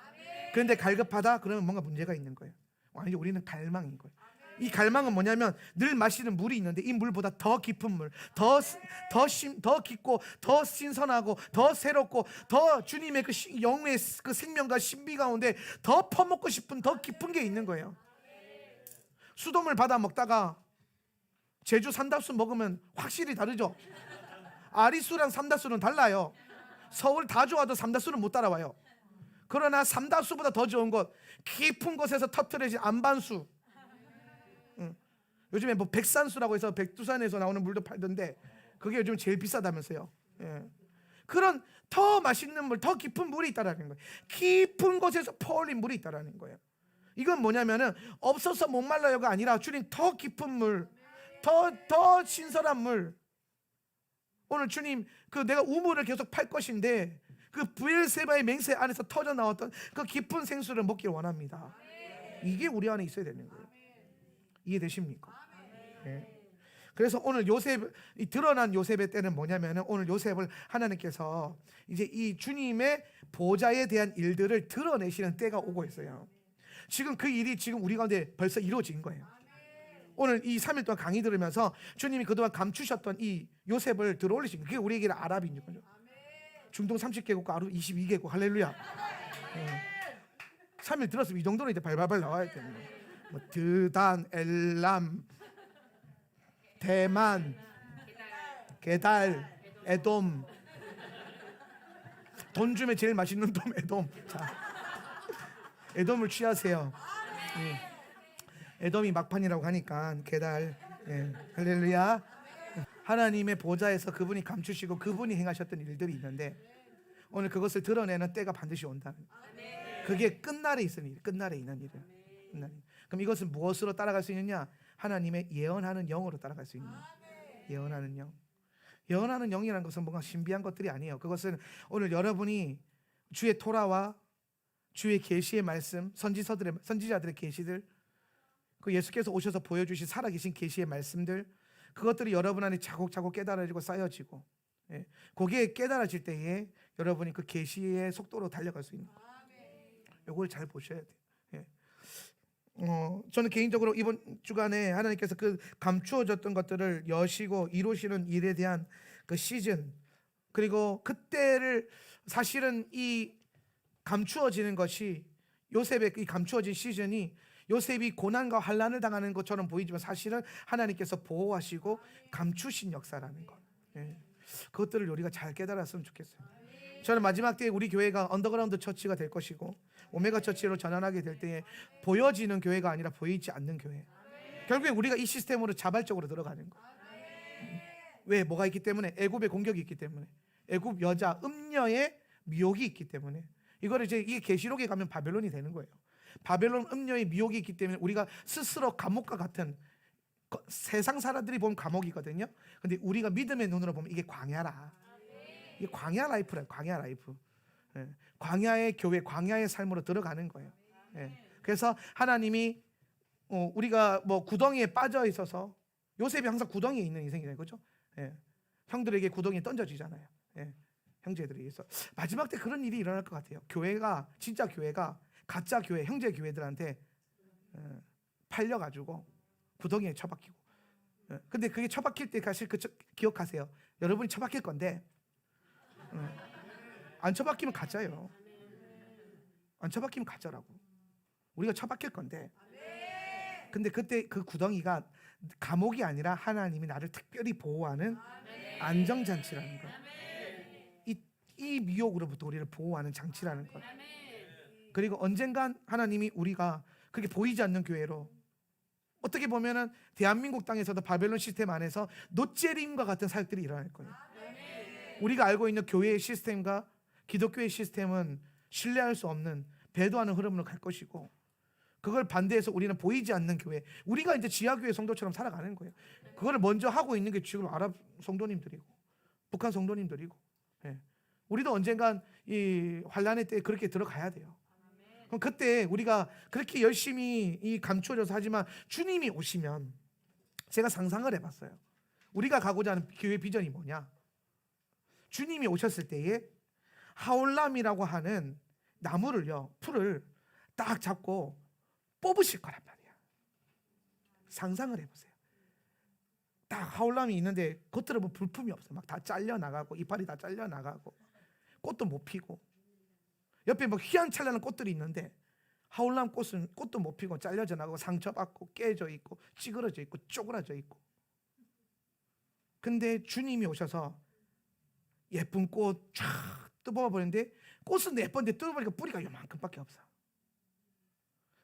그런데 갈급하다? 그러면 뭔가 문제가 있는 거예요. 아니, 우리는 갈망인 거예요. 이 갈망은 뭐냐면 늘 마시는 물이 있는데 이 물보다 더 깊은 물, 더 깊고 더 신선하고 더 새롭고 더 주님의 그 영의 그 생명과 신비 가운데 더 퍼먹고 싶은 더 깊은 게 있는 거예요. 수돗물 받아 먹다가 제주 삼다수 먹으면 확실히 다르죠. 아리수랑 삼다수는 달라요. 서울 다 좋아도 삼다수는 못 따라와요. 그러나 삼다수보다 더 좋은 것, 깊은 곳에서 터트려진 안반수. 요즘에 뭐 백산수라고 해서 백두산에서 나오는 물도 팔던데 그게 요즘 제일 비싸다면서요. 그런 더 맛있는 물, 더 깊은 물이 있다라는 거예요. 깊은 곳에서 퍼올린 물이 있다라는 거예요. 이건 뭐냐면은 없어서 목말라요가 아니라 주님 더 깊은 물, 더 신선한 물. 오늘 주님 그 내가 우물을 계속 팔 것인데 그 브엘세바의 맹세 안에서 터져 나왔던 그 깊은 생수를 먹기를 원합니다. 이게 우리 안에 있어야 되는 거예요. 이해되십니까? 네. 그래서 오늘 요셉, 이 드러난 요셉의 때는 뭐냐면은 오늘 요셉을 하나님께서 이제 이 주님의 보좌에 대한 일들을 드러내시는 때가 오고 있어요. 지금 그 일이 지금 우리 가운데 벌써 이루어진 거예요. 오늘 이 3일 동안 강의 들으면서 주님이 그동안 감추셨던 이 요셉을 들어올리신 거예요. 그게 우리에게는 아랍인 거죠. 중동 30개국과 아랍 22개국. 할렐루야. 3일 들었으면 이 정도는 이제 발발발 나와야 되는 거예요. 뭐 드단, 엘람, 대만, 게달, 에돔. 돈 주면 제일 맛있는 돈 에돔. 자, 에돔을 취하세요. 에돔이 막판이라고 하니까 게달. 할렐루야. 하나님의 보좌에서 그분이 감추시고 그분이 행하셨던 일들이 있는데 오늘 그것을 드러내는 때가 반드시 온다는. 그게 끝날에 있는 일, 끝날에 있는 일이에요. 그럼 이것은 무엇으로 따라갈 수 있느냐? 하나님의 예언하는 영으로 따라갈 수 있는. 예언하는 영. 예언하는 영이라는 것은 뭔가 신비한 것들이 아니에요. 그것은 오늘 여러분이 주의 토라와 주의 계시의 말씀, 선지자들의 계시들, 그 예수께서 오셔서 보여주신 살아계신 계시의 말씀들, 그것들이 여러분 안에 차곡차곡 깨달아지고 쌓여지고, 거기에 깨달아질 때에 여러분이 그 계시의 속도로 달려갈 수 있는 거예요. 이걸 잘 보셔야 돼요. 저는 개인적으로 이번 주간에 하나님께서 그 감추어졌던 것들을 여시고 이루시는 일에 대한 그 시즌, 그리고 그때를 사실은 이 감추어지는 것이 요셉의 이 감추어진 시즌이 요셉이 고난과 환난을 당하는 것처럼 보이지만 사실은 하나님께서 보호하시고 감추신 역사라는 것. 그것들을 우리가 잘 깨달았으면 좋겠어요. 저는 마지막 때에 우리 교회가 언더그라운드 처치가 될 것이고 오메가 처치로 전환하게 될 때에 보여지는 교회가 아니라 보이지 않는 교회. 결국에 우리가 이 시스템으로 자발적으로 들어가는 거예요. 왜? 뭐가 있기 때문에? 애굽의 공격이 있기 때문에. 애굽 여자 음녀의 미혹이 있기 때문에. 이거를 이제 이 계시록에 가면 바벨론이 되는 거예요. 바벨론 음녀의 미혹이 있기 때문에 우리가 스스로 감옥과 같은, 세상 사람들이 보면 감옥이거든요. 근데 우리가 믿음의 눈으로 보면 이게 광야라. 이게 광야 라이프라. 광야 라이프. 광야의 교회, 광야의 삶으로 들어가는 거예요. 그래서 하나님이 우리가 뭐 구덩이에 빠져 있어서, 요셉이 항상 구덩이에 있는 인생이잖아요, 그렇죠? 형들에게 구덩이에 던져지잖아요. 형제들이. 그래서 마지막 때 그런 일이 일어날 것 같아요. 교회가, 진짜 교회가 가짜 교회, 형제 교회들한테 팔려가지고 구덩이에 처박히고. 근데 그게 처박힐 때 사실 기억하세요. 여러분이 처박힐 건데 안 처박히면 가짜예요. 안 처박히면 가짜라고. 우리가 처박힐 건데. 근데 그때 그 구덩이가 감옥이 아니라 하나님이 나를 특별히 보호하는 안정장치라는 것. 이 미혹으로부터 우리를 보호하는 장치라는 것. 그리고 언젠간 하나님이 우리가 그렇게 보이지 않는 교회로, 어떻게 보면은 대한민국 땅에서도 바벨론 시스템 안에서 놋재림과 같은 사역들이 일어날 거예요. 우리가 알고 있는 교회의 시스템과 기독교의 시스템은 신뢰할 수 없는 배도하는 흐름으로 갈 것이고, 그걸 반대해서 우리는 보이지 않는 교회, 우리가 이제 지하교회 성도처럼 살아가는 거예요. 그거를 먼저 하고 있는 게 지금 아랍 성도님들이고 북한 성도님들이고, 우리도 언젠간 이 환란의 때에 그렇게 들어가야 돼요. 그럼 그때 우리가 그렇게 열심히 이 감추어져서 하지만 주님이 오시면, 제가 상상을 해봤어요. 우리가 가고자 하는 교회 비전이 뭐냐? 주님이 오셨을 때에 하올람이라고 하는 나무를요, 풀을 딱 잡고 뽑으실 거란 말이야. 상상을 해보세요. 딱 하올람이 있는데 겉으로 뭐 불품이 없어. 막 다 잘려 나가고 이파리 다 잘려 나가고 꽃도 못 피고, 옆에 뭐 휘황찬란한 꽃들이 있는데 하올람 꽃은 꽃도 못 피고 잘려져 나가고 상처받고 깨져 있고 찌그러져 있고 쪼그라져 있고. 근데 주님이 오셔서 예쁜 꽃 쫙 뜯어버리는데, 꽃은 예쁜데 뜯어보니까 뿌리가 요만큼밖에 없어.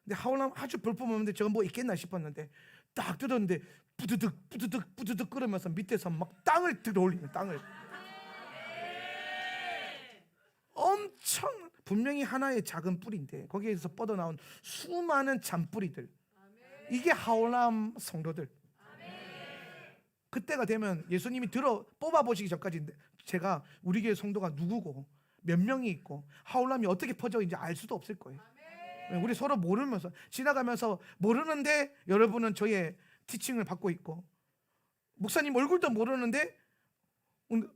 근데 하올람 아주 볼품없는데 저건 뭐 있겠나 싶었는데 딱 뜯었는데 부드득 부드득 부드득 끓으면서 밑에서 막 땅을 들어올리는, 땅을. 분명히 하나의 작은 뿌리인데 거기에서 뻗어나온 수많은 잔뿌리들, 이게 하올람 성도들. 그때가 되면 예수님이 뽑아보시기 전까지 제가 우리 교회 성도가 누구고 몇 명이 있고 하올람이 어떻게 퍼져 있는지 알 수도 없을 거예요. 우리 서로 모르면서 지나가면서 모르는데 여러분은 저의 티칭을 받고 있고, 목사님 얼굴도 모르는데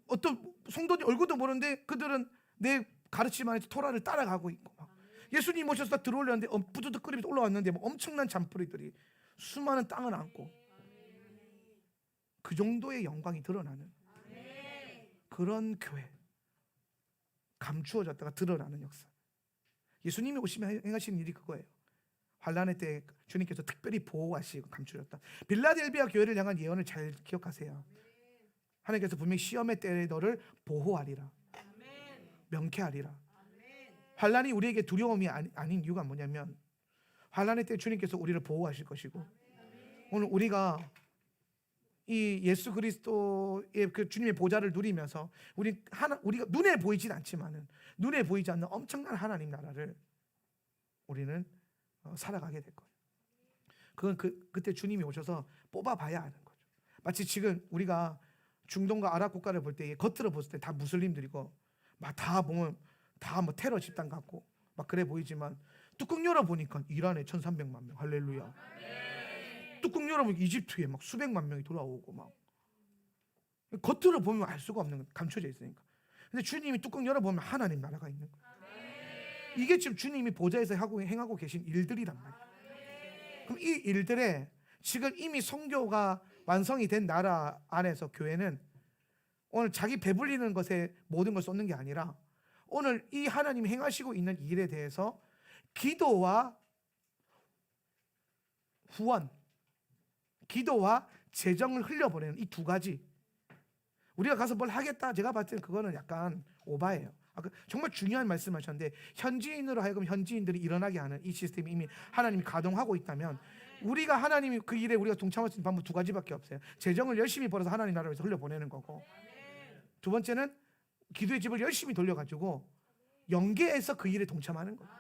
어떤 성도님 얼굴도 모르는데 그들은 내 가르침 안에서 토라를 따라가고 있고, 막 예수님 오셔서 들어올렸는데 부두둑거리면서 올라왔는데 뭐 엄청난 잔뿌리들이 수많은 땅을 안고 그 정도의 영광이 드러나는 그런 교회, 감추어졌다가 드러나는 역사. 예수님이 오시면 행하시는 일이 그거예요. 환난의 때 주님께서 특별히 보호하시고 감추셨다. 빌라델비아 교회를 향한 예언을 잘 기억하세요. 하나님께서 분명히 시험의 때에 너를 보호하리라, 명쾌하리라. 환난이 우리에게 두려움이 아닌 이유가 뭐냐면 환난의 때 주님께서 우리를 보호하실 것이고, 오늘 우리가 이 예수 그리스도의 그 주님의 보좌를 누리면서 우리가 눈에 보이진 않지만은 눈에 보이지 않는 엄청난 하나님 나라를 우리는 살아가게 될 거예요. 그건 그때 주님이 오셔서 뽑아봐야 하는 거죠. 마치 지금 우리가 중동과 아랍 국가를 볼 때 겉으로 봤을 때 다 무슬림들이고 막 다 보면 다 뭐 테러 집단 같고 막 그래 보이지만 뚜껑 열어 보니까 이란에 1,300만 명, 할렐루야. 뚜껑 열어보면 이집트에 막 수백만 명이 돌아오고, 막 겉으로 보면 알 수가 없는, 감춰져 있으니까. 근데 주님이 뚜껑 열어보면 하나님 나라가 있는 거예요. 이게 지금 주님이 보좌에서 행하고 계신 일들이란 말이에요. 그럼 이 일들에 지금 이미 성교가 완성이 된 나라 안에서 교회는 오늘 자기 배불리는 것에 모든 걸 쏟는 게 아니라 오늘 이 하나님이 행하시고 있는 일에 대해서 기도와 후원, 기도와 재정을 흘려보내는 이 두 가지. 우리가 가서 뭘 하겠다, 제가 봤을 때는 그거는 약간 오바예요. 정말 중요한 말씀하셨는데, 현지인으로 하여금 현지인들이 일어나게 하는 이 시스템이 이미 하나님이 가동하고 있다면 우리가 하나님이 그 일에 우리가 동참할 수 있는 방법 두 가지밖에 없어요. 재정을 열심히 벌어서 하나님 나라를 위해서 흘려보내는 거고, 두 번째는 기도의 집을 열심히 돌려가지고 영계에서 그 일에 동참하는 거예요.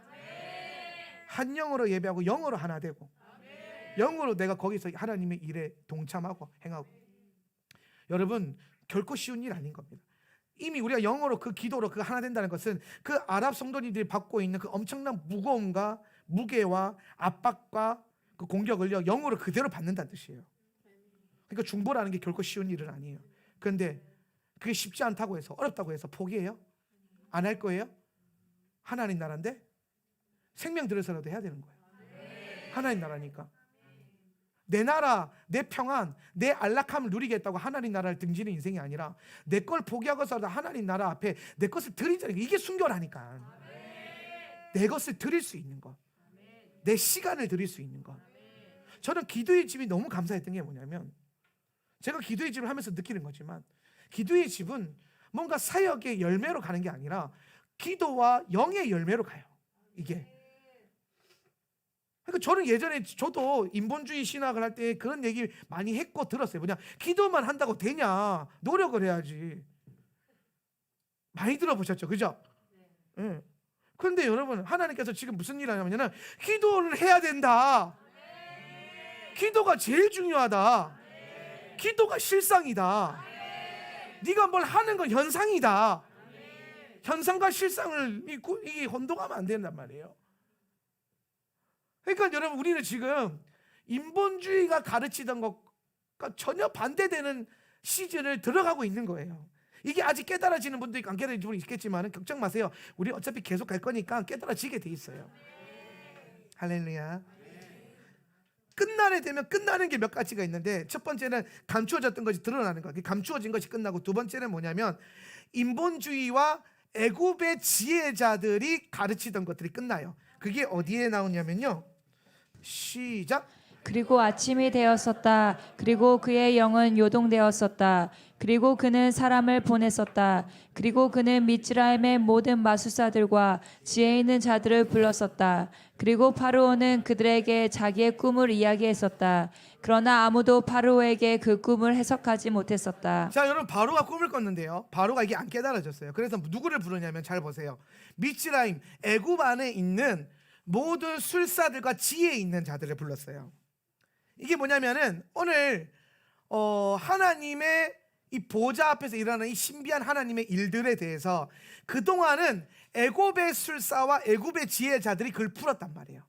한 영으로 예배하고 영으로 하나 되고 영으로 내가 거기서 하나님의 일에 동참하고 행하고. 여러분, 결코 쉬운 일 아닌 겁니다. 이미 우리가 영어로 그 기도로 그 하나 된다는 것은 그 아랍 성도님들이 받고 있는 그 엄청난 무거움과 무게와 압박과 그 공격을 영어로 그대로 받는다는 뜻이에요. 그러니까 중보라는 게 결코 쉬운 일은 아니에요. 그런데 그게 쉽지 않다고 해서, 어렵다고 해서 포기해요? 안 할 거예요? 하나님 나라인데 생명 들여서라도 해야 되는 거예요. 하나님 나라니까. 내 나라, 내 평안, 내 안락함을 누리겠다고 하나님 나라를 등지는 인생이 아니라 내 걸 포기하고서라도 하나님 나라 앞에 내 것을 드리자는 게, 이게 순교라니까. 내 것을 드릴 수 있는 것, 내 시간을 드릴 수 있는 것. 저는 기도의 집이 너무 감사했던 게 뭐냐면, 제가 기도의 집을 하면서 느끼는 거지만 기도의 집은 뭔가 사역의 열매로 가는 게 아니라 기도와 영의 열매로 가요. 이게. 그러니까 저는 예전에 저도 인본주의 신학을 할 때 그런 얘기 많이 했고 들었어요. 뭐냐, 기도만 한다고 되냐, 노력을 해야지. 많이 들어보셨죠, 그죠? 네. 그런데 여러분, 하나님께서 지금 무슨 일을 하냐면 기도를 해야 된다. 기도가 제일 중요하다. 기도가 실상이다. 네가 뭘 하는 건 현상이다. 현상과 실상을 이게 혼동하면 안 된단 말이에요. 그러니까 여러분, 우리는 지금 인본주의가 가르치던 것과 전혀 반대되는 시즌을 들어가고 있는 거예요. 이게 아직 깨달아지는 분도 있고 안 깨달아지는 분이 있겠지만 걱정 마세요. 우리 어차피 계속 갈 거니까 깨달아지게 돼 있어요. 할렐루야. 끝날에 되면 끝나는 게 몇 가지가 있는데, 첫 번째는 감추어졌던 것이 드러나는 거, 감추어진 것이 끝나고, 두 번째는 뭐냐면 인본주의와 애굽의 지혜자들이 가르치던 것들이 끝나요. 그게 어디에 나오냐면요, 시작. 그리고 아침이 되었었다. 그리고 그의 영은 요동되었었다. 그리고 그는 사람을 보냈었다. 그리고 그는 미츠라임의 모든 마술사들과 지혜 있는 자들을 불렀었다. 그리고 파르오는 그들에게 자기의 꿈을 이야기했었다. 그러나 아무도 파르오에게 그 꿈을 해석하지 못했었다. 자, 여러분, 바로가 꿈을 꿨는데요. 바로가 이게 안 깨달아졌어요. 그래서 누구를 부르냐면, 잘 보세요. 미츠라임, 애굽 안에 있는 모든 술사들과 지혜 있는 자들을 불렀어요. 이게 뭐냐면은 오늘 하나님의 이 보좌 앞에서 일어나는 이 신비한 하나님의 일들에 대해서 그동안은 애굽의 술사와 애굽의 지혜자들이 그걸 풀었단 말이에요.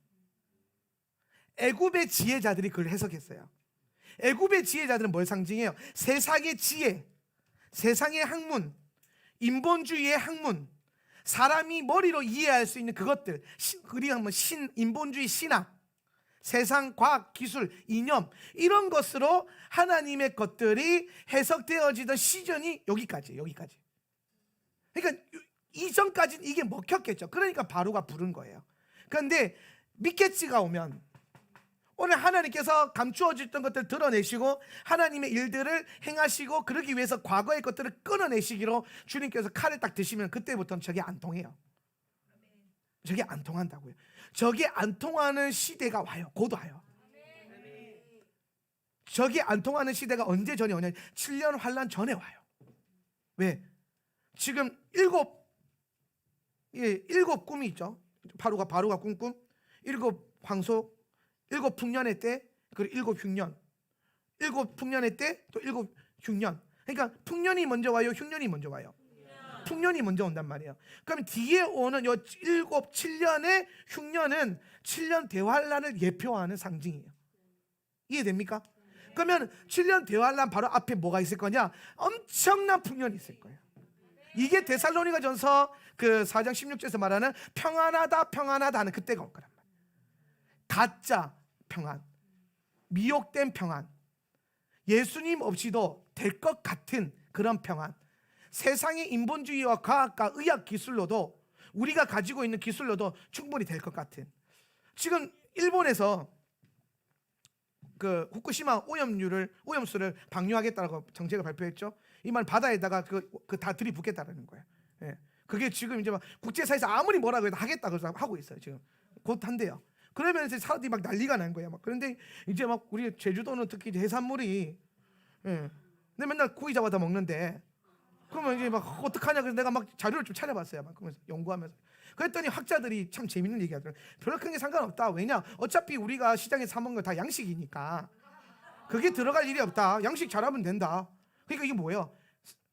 애굽의 지혜자들이 그걸 해석했어요. 애굽의 지혜자들은 뭘 상징해요? 세상의 지혜, 세상의 학문, 인본주의의 학문, 사람이 머리로 이해할 수 있는 그것들, 우리가 뭐 인본주의 신학, 세상 과학, 기술, 이념, 이런 것으로 하나님의 것들이 해석되어지던 시즌이 여기까지예요. 여기까지. 그러니까 이전까지는 이게 먹혔겠죠. 그러니까 바로가 부른 거예요. 그런데 미케츠가 오면 오늘 하나님께서 감추어졌던 것들을 드러내시고 하나님의 일들을 행하시고 그러기 위해서 과거의 것들을 끊어내시기로 주님께서 칼을 딱 드시면 그때부터는 저게 안 통해요. 저게 안 통한다고요. 저게 안 통하는 시대가 와요. 곧 와요. 저게 안 통하는 시대가 언제 전에 오냐? 7년 환란 전에 와요. 왜? 지금 일곱 꿈이 있죠. 바로가 꿈, 일곱 황소, 일곱 풍년의 때, 그리고 일곱 흉년, 일곱 풍년의 때, 또 일곱 흉년. 그러니까 풍년이 먼저 와요, 흉년이 먼저 와요. 풍년이 먼저 온단 말이에요. 그럼 뒤에 오는 요 7년의 흉년은 7년 대환란을 예표하는 상징이에요. 이해됩니까? 그러면 7년 대환란 바로 앞에 뭐가 있을 거냐? 엄청난 풍년이 있을 거예요. 이게 데살로니가전서 그 4장 16절에서 말하는 평안하다 하는 그때가 올 거란 말이에요. 가짜 평안, 미혹된 평안, 예수님 없이도 될 것 같은 그런 평안, 세상의 인본주의와 과학과 의학 기술로도 우리가 가지고 있는 기술로도 충분히 될 것 같은. 지금 일본에서 그 후쿠시마 오염수를 방류하겠다고 정책을 발표했죠. 이 말 바다에다가 다 들이붓겠다라는 거예요. 예. 그게 지금 이제 막 국제사회에서 아무리 뭐라고 해도 하겠다고 하고 있어요. 지금 곧 한대요. 그러면 이제 사람들이 막 난리가 난 거예요. 막 그런데 이제 막 우리 제주도는 특히 해산물이, 예. 근데 맨날 고기 잡아다 먹는데. 그러면 이제 막 어떡하냐 그래서 내가 막 자료를 좀 찾아봤어요. 막 그러면서 연구하면서. 그랬더니 학자들이 참 재밌는 얘기 하더라고요. 별로 큰 게 상관없다. 왜냐? 어차피 우리가 시장에서 사 먹는 거 다 양식이니까 그게 들어갈 일이 없다. 양식 잘하면 된다. 그러니까 이게 뭐예요?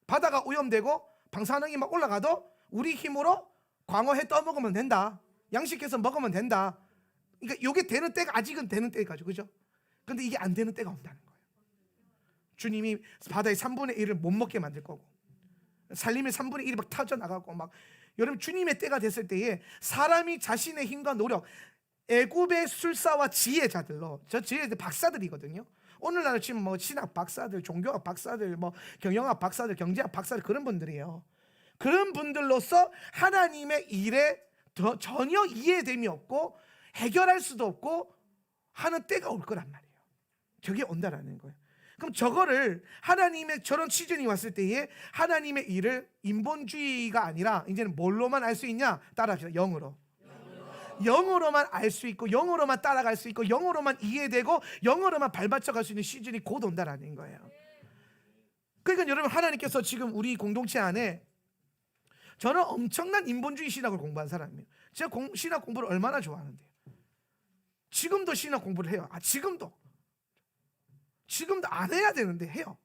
바다가 오염되고 방사능이 막 올라가도 우리 힘으로 광어해 떠먹으면 된다. 양식해서 먹으면 된다. 그러니까 이게 되는 때가 아직은 되는 때가죠. 그죠? 근데 이게 안 되는 때가 온다는 거예요. 주님이 바다의 3분의 1을 못 먹게 만들 거고 살림의 3분의 1이 막 터져 나가고 막. 여러분, 주님의 때가 됐을 때에 사람이 자신의 힘과 노력, 애굽의 술사와 지혜자들로, 저 지혜자들 박사들이거든요. 오늘날 지금 뭐 신학 박사들, 종교학 박사들, 뭐 경영학 박사들, 경제학 박사들, 그런 분들이에요. 그런 분들로서 하나님의 일에 전혀 이해됨이 없고 해결할 수도 없고 하는 때가 올 거란 말이에요. 저게 온다라는 거예요. 그럼 저거를 하나님의 저런 시즌이 왔을 때에 하나님의 일을 인본주의가 아니라 이제는 뭘로만 알 수 있냐? 따라합시다. 영으로만 알 수 있고 영으로만 따라갈 수 있고 영으로만 이해되고 영으로만 발맞춰갈 수 있는 시즌이 곧 온다라는 거예요. 그러니까 여러분, 하나님께서 지금 우리 공동체 안에, 저는 엄청난 인본주의 신학을 공부한 사람이에요. 제가 신학 공부를 얼마나 좋아하는데요. 지금도 신학 공부를 해요. 지금도 안 해야 되는데 해요.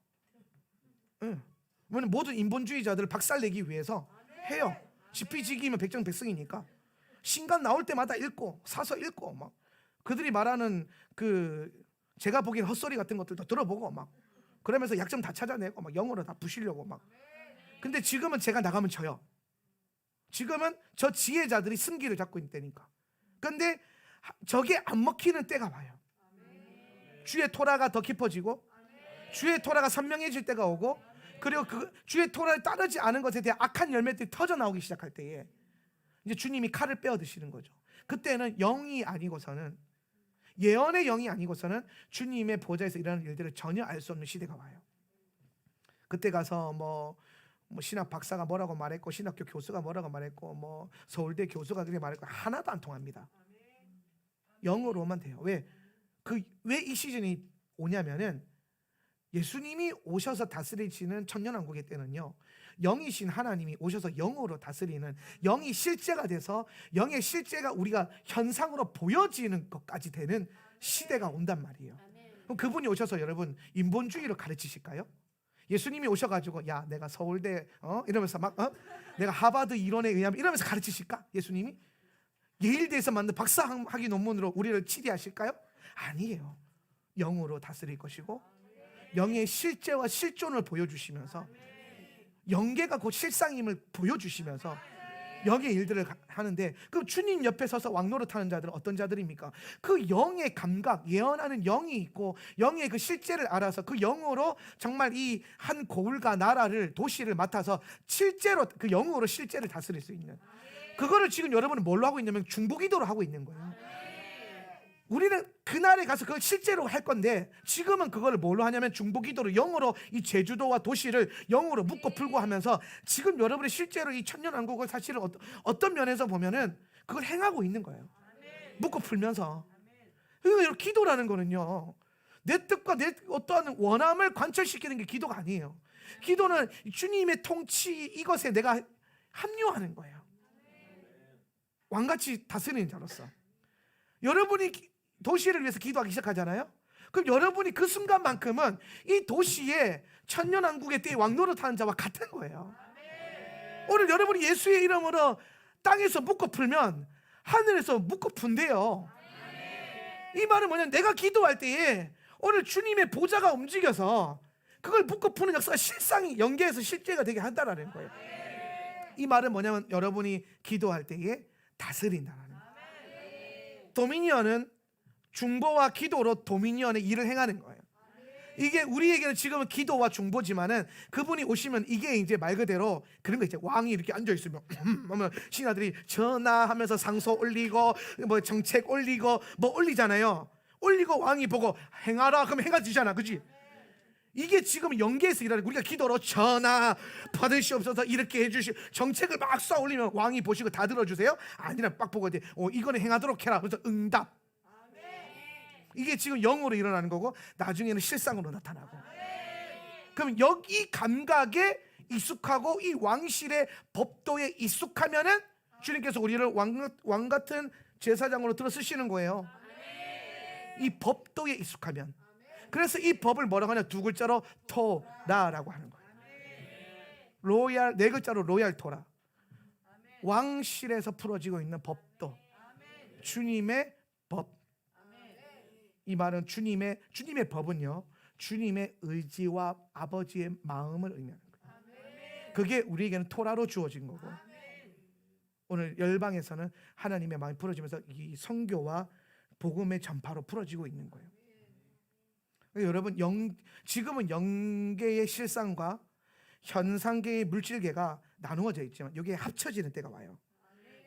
모든 인본주의자들을 박살내기 위해서 해요. 지피지기면 백정백승이니까 신간 나올 때마다 읽고 사서 읽고 막 그들이 말하는 그 제가 보기엔 헛소리 같은 것들도 들어보고 막 그러면서 약점 다 찾아내고 막 영어로 다 부시려고 막. 근데 지금은 제가 나가면 져요. 지금은 저 지혜자들이 승기를 잡고 있는 때니까. 근데 저게 안 먹히는 때가 와요. 주의 토라가 더 깊어지고 주의 토라가 선명해질 때가 오고, 그리고 그 주의 토라를 따르지 않은 것에 대한 악한 열매들이 터져 나오기 시작할 때에 이제 주님이 칼을 빼어 드시는 거죠. 그때는 영이 아니고서는 예언의 영이 아니고서는 주님의 보좌에서 일어나는 일들을 전혀 알 수 없는 시대가 와요. 그때 가서 뭐 신학 박사가 뭐라고 말했고, 신학교 교수가 뭐라고 말했고, 뭐 서울대 교수가 그렇게 말했고, 하나도 안 통합니다. 영어로만 돼요. 왜 이 시즌이 오냐면은 예수님이 오셔서 다스리시는 천년왕국의 때는요, 영이신 하나님이 오셔서 영으로 다스리는, 영이 실제가 돼서 영의 실제가 우리가 현상으로 보여지는 것까지 되는 시대가 온단 말이에요. 그럼 그분이 오셔서 여러분 인본주의를 가르치실까요? 예수님이 오셔가지고 야 내가 서울대 이러면서 막 내가 하버드 이론에 의하면 이러면서 가르치실까? 예수님이 예일대에서 만든 박사학위 논문으로 우리를 치리하실까요? 아니에요. 영으로 다스릴 것이고 영의 실제와 실존을 보여주시면서 영계가 곧 실상임을 보여주시면서 영의 일들을 하는데, 그 주님 옆에 서서 왕노릇하는 자들은 어떤 자들입니까? 그 영의 감각, 예언하는 영이 있고 영의 그 실제를 알아서 그 영으로 정말 이 한 고을과 나라를, 도시를 맡아서 실제로 그 영으로 실제를 다스릴 수 있는, 그거를 지금 여러분은 뭘로 하고 있냐면 중보기도로 하고 있는 거예요. 우리는 그날에 가서 그걸 실제로 할 건데, 지금은 그걸 뭘로 하냐면 중보기도로, 영으로 이 제주도와 도시를 영으로 묶고 풀고 하면서 지금 여러분이 실제로 이 천년왕국을 사실은 어떤 면에서 보면은 그걸 행하고 있는 거예요. 묶고 풀면서. 그러니까 기도라는 거는요, 내 뜻과 내 어떠한 원함을 관철시키는 게 기도가 아니에요. 기도는 주님의 통치 이것에 내가 합류하는 거예요. 왕같이 다스리는 자로서. 여러분이 도시를 위해서 기도하기 시작하잖아요. 그럼 여러분이 그 순간만큼은 이 도시의 천년왕국의 때에 왕노릇하는 자와 같은 거예요. 오늘 여러분이 예수의 이름으로 땅에서 묶어 풀면 하늘에서 묶어 푼대요. 이 말은 뭐냐면 내가 기도할 때에 오늘 주님의 보좌가 움직여서 그걸 묶어 푸는 역사가 실상이 영계에서 실제가 되게 한다라는 거예요. 이 말은 뭐냐면 여러분이 기도할 때에 다스린다라는 거예요. 도미니언은 중보와 기도로 도미니언의 일을 행하는 거예요. 이게 우리에게는 지금은 기도와 중보지만은 그분이 오시면 이게 이제 말 그대로 그런 거 있죠. 왕이 이렇게 앉아 있으면 신하들이 전하하면서 상소 올리고 뭐 정책 올리고 뭐 올리잖아요. 올리고 왕이 보고 행하라 그러면 행하지잖아, 그렇지? 이게 지금 영계에서 일하는, 우리가 기도로 전하 받으시옵소서 이렇게 해주시, 정책을 막 쏴 올리면 왕이 보시고 다 들어주세요? 아니라 빡 보고 이거는 행하도록 해라. 그래서 응답. 이게 지금 영으로 일어나는 거고 나중에는 실상으로 나타나고. 그럼 여기 감각에 익숙하고 이 왕실의 법도에 익숙하면은 주님께서 우리를 왕 같은 제사장으로 들어 쓰시는 거예요. 이 법도에 익숙하면. 그래서 이 법을 뭐라고 하냐, 두 글자로 토라라고 하는 거예요. 로얄, 네 글자로 로얄 토라. 왕실에서 풀어지고 있는 법도, 주님의 법. 이 말은 주님의 법은요, 주님의 의지와 아버지의 마음을 의미하는 거예요. 그게 우리에게는 토라로 주어진 거고, 오늘 열방에서는 하나님의 마음이 풀어지면서 이 선교와 복음의 전파로 풀어지고 있는 거예요. 여러분, 지금은 영계의 실상과 현상계의 물질계가 나누어져 있지만 여기에 합쳐지는 때가 와요.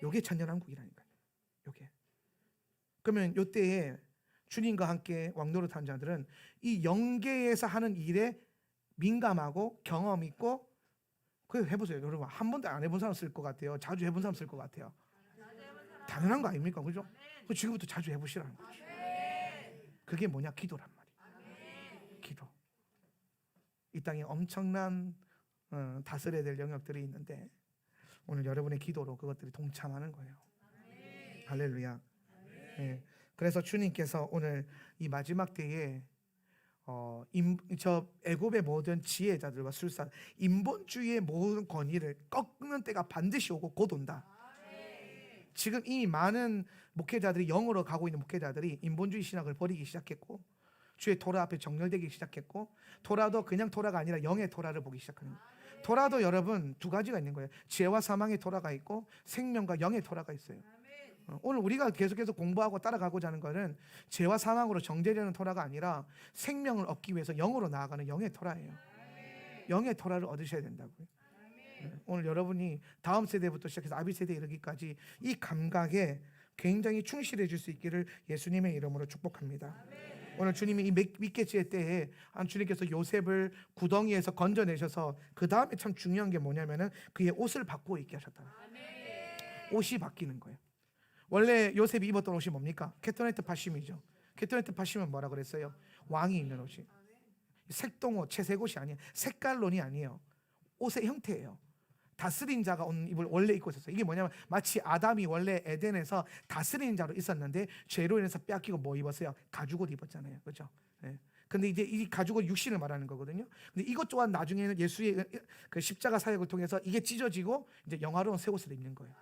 이게 천년왕국이라니까요. 요게. 그러면 이때에 주님과 함께 왕노릇한 자들은 이 영계에서 하는 일에 민감하고 경험 있고, 그거 해보세요. 여러분 한 번도 안 해본 사람 쓸 것 같아요. 자주 해본 사람 쓸 것 같아요. 당연한 거 아닙니까? 그죠? 지금부터 자주 해보시라는 거죠. 그게 뭐냐? 기도란 말이에요. 기도. 이 땅에 엄청난 다스려야 될 영역들이 있는데 오늘 여러분의 기도로 그것들이 동참하는 거예요. 할렐루야. 네. 그래서 주님께서 오늘 이 마지막 때에 저 애굽의 모든 지혜자들과 술사, 인본주의의 모든 권위를 꺾는 때가 반드시 오고 곧 온다. 지금 이미 많은 목회자들이, 영으로 가고 있는 목회자들이 인본주의 신학을 버리기 시작했고 주의 토라 앞에 정렬되기 시작했고, 토라도 그냥 토라가 아니라 영의 토라를 보기 시작하는 거예요. 토라도 여러분 두 가지가 있는 거예요. 죄와 사망의 토라가 있고 생명과 영의 토라가 있어요. 오늘 우리가 계속해서 공부하고 따라가고자 하는 것은 죄와 사망으로 정죄되는 토라가 아니라 생명을 얻기 위해서 영으로 나아가는 영의 토라예요. 영의 토라를 얻으셔야 된다고요. 오늘 여러분이 다음 세대부터 시작해서 아비 세대에 이르기까지 이 감각에 굉장히 충실해질 수 있기를 예수님의 이름으로 축복합니다. 오늘 주님이 이 밑개지의 때에 주님께서 요셉을 구덩이에서 건져내셔서 그 다음에 참 중요한 게 뭐냐면은 그의 옷을 바꾸어 입게 하셨다. 옷이 바뀌는 거예요. 원래 요셉이 입었던 옷이 뭡니까? 케토네트 파심이죠. 케토네트 파심은 뭐라 그랬어요? 왕이 입는 옷이. 색동옷, 채색옷이 아니에요. 색깔론이 아니에요. 옷의 형태예요. 다스린 자가 옷 입을 원래 입고 있었어요. 이게 뭐냐면 마치 아담이 원래 에덴에서 다스리는 자로 있었는데 죄로 인해서 뺏기고 뭐 입었어요? 가죽옷 입었잖아요. 그렇죠? 예. 근데 이제 이 가죽옷 육신을 말하는 거거든요. 근데 이것 또한 나중에는 예수의 그 십자가 사역을 통해서 이게 찢어지고 이제 영화로운 새 옷을 입는 거예요.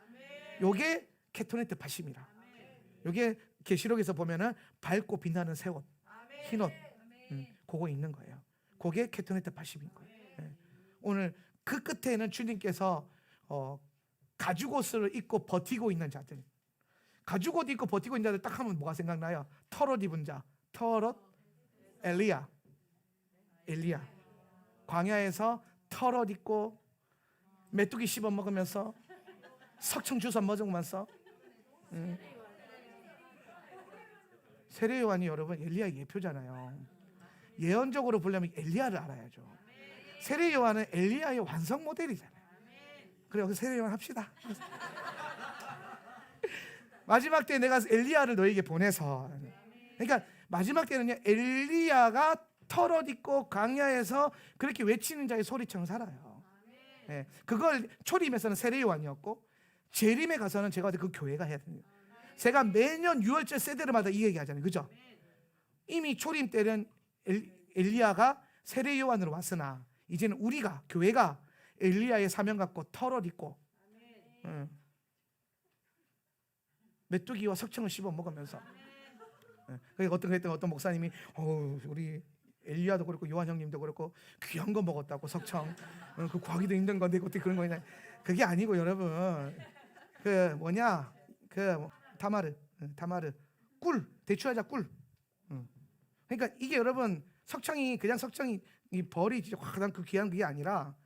요게 케토네트 파심이라. 요게 계시록에서 보면은 밝고 빛나는 새 옷, 흰 옷, 그거 입는 거예요. 그게 케토네트 파심인 거예요. 예. 오늘 그 끝에는 주님께서 가죽옷을 입고 버티고 있는 자들, 가죽옷 입고 버티고 있는 자들 딱 하면 뭐가 생각나요? 털옷 입은 자, 털옷 엘리야, 광야에서 털옷 입고 메뚜기 씹어 먹으면서 석청 주워 먹으면서 세례 요한이 여러분 엘리야의 예표잖아요. 예언적으로 보려면 엘리야를 알아야죠. 세례 요한은 엘리야의 완성 모델이잖아요. 그래서 세례 요한 합시다. 마지막 때 내가 엘리야를 너에게 보내서, 그러니까 마지막 때는요 엘리야가 털옷 입고 광야에서 그렇게 외치는 자의 소리처럼 살아요. 네, 그걸 초림에서는 세례 요한이었고 재림에 가서는 제가 그 교회가 해야 됩니다. 제가 매년 6월절 세대를마다 이 얘기 하잖아요. 그죠? 이미 초림 때는 엘리야가 세례 요한으로 왔으나 이제는 우리가 교회가 엘리야의 사명 갖고 털옷 입고 메뚜기와 석청을 씹어 먹으면서 어떤 목사님이 우리 엘리야도 그렇고 요한 형님도 그렇고 귀한 거 먹었다고 석청 그 구하기도 힘든 건데 어떻게 그런 거냐. 그게 아니고 여러분 그 뭐냐 그 타마르 꿀 대추하자 꿀. 그러니까 이게 여러분 석청이 그냥 석청이 이 벌이 진짜 가장 그 귀한 게 아니라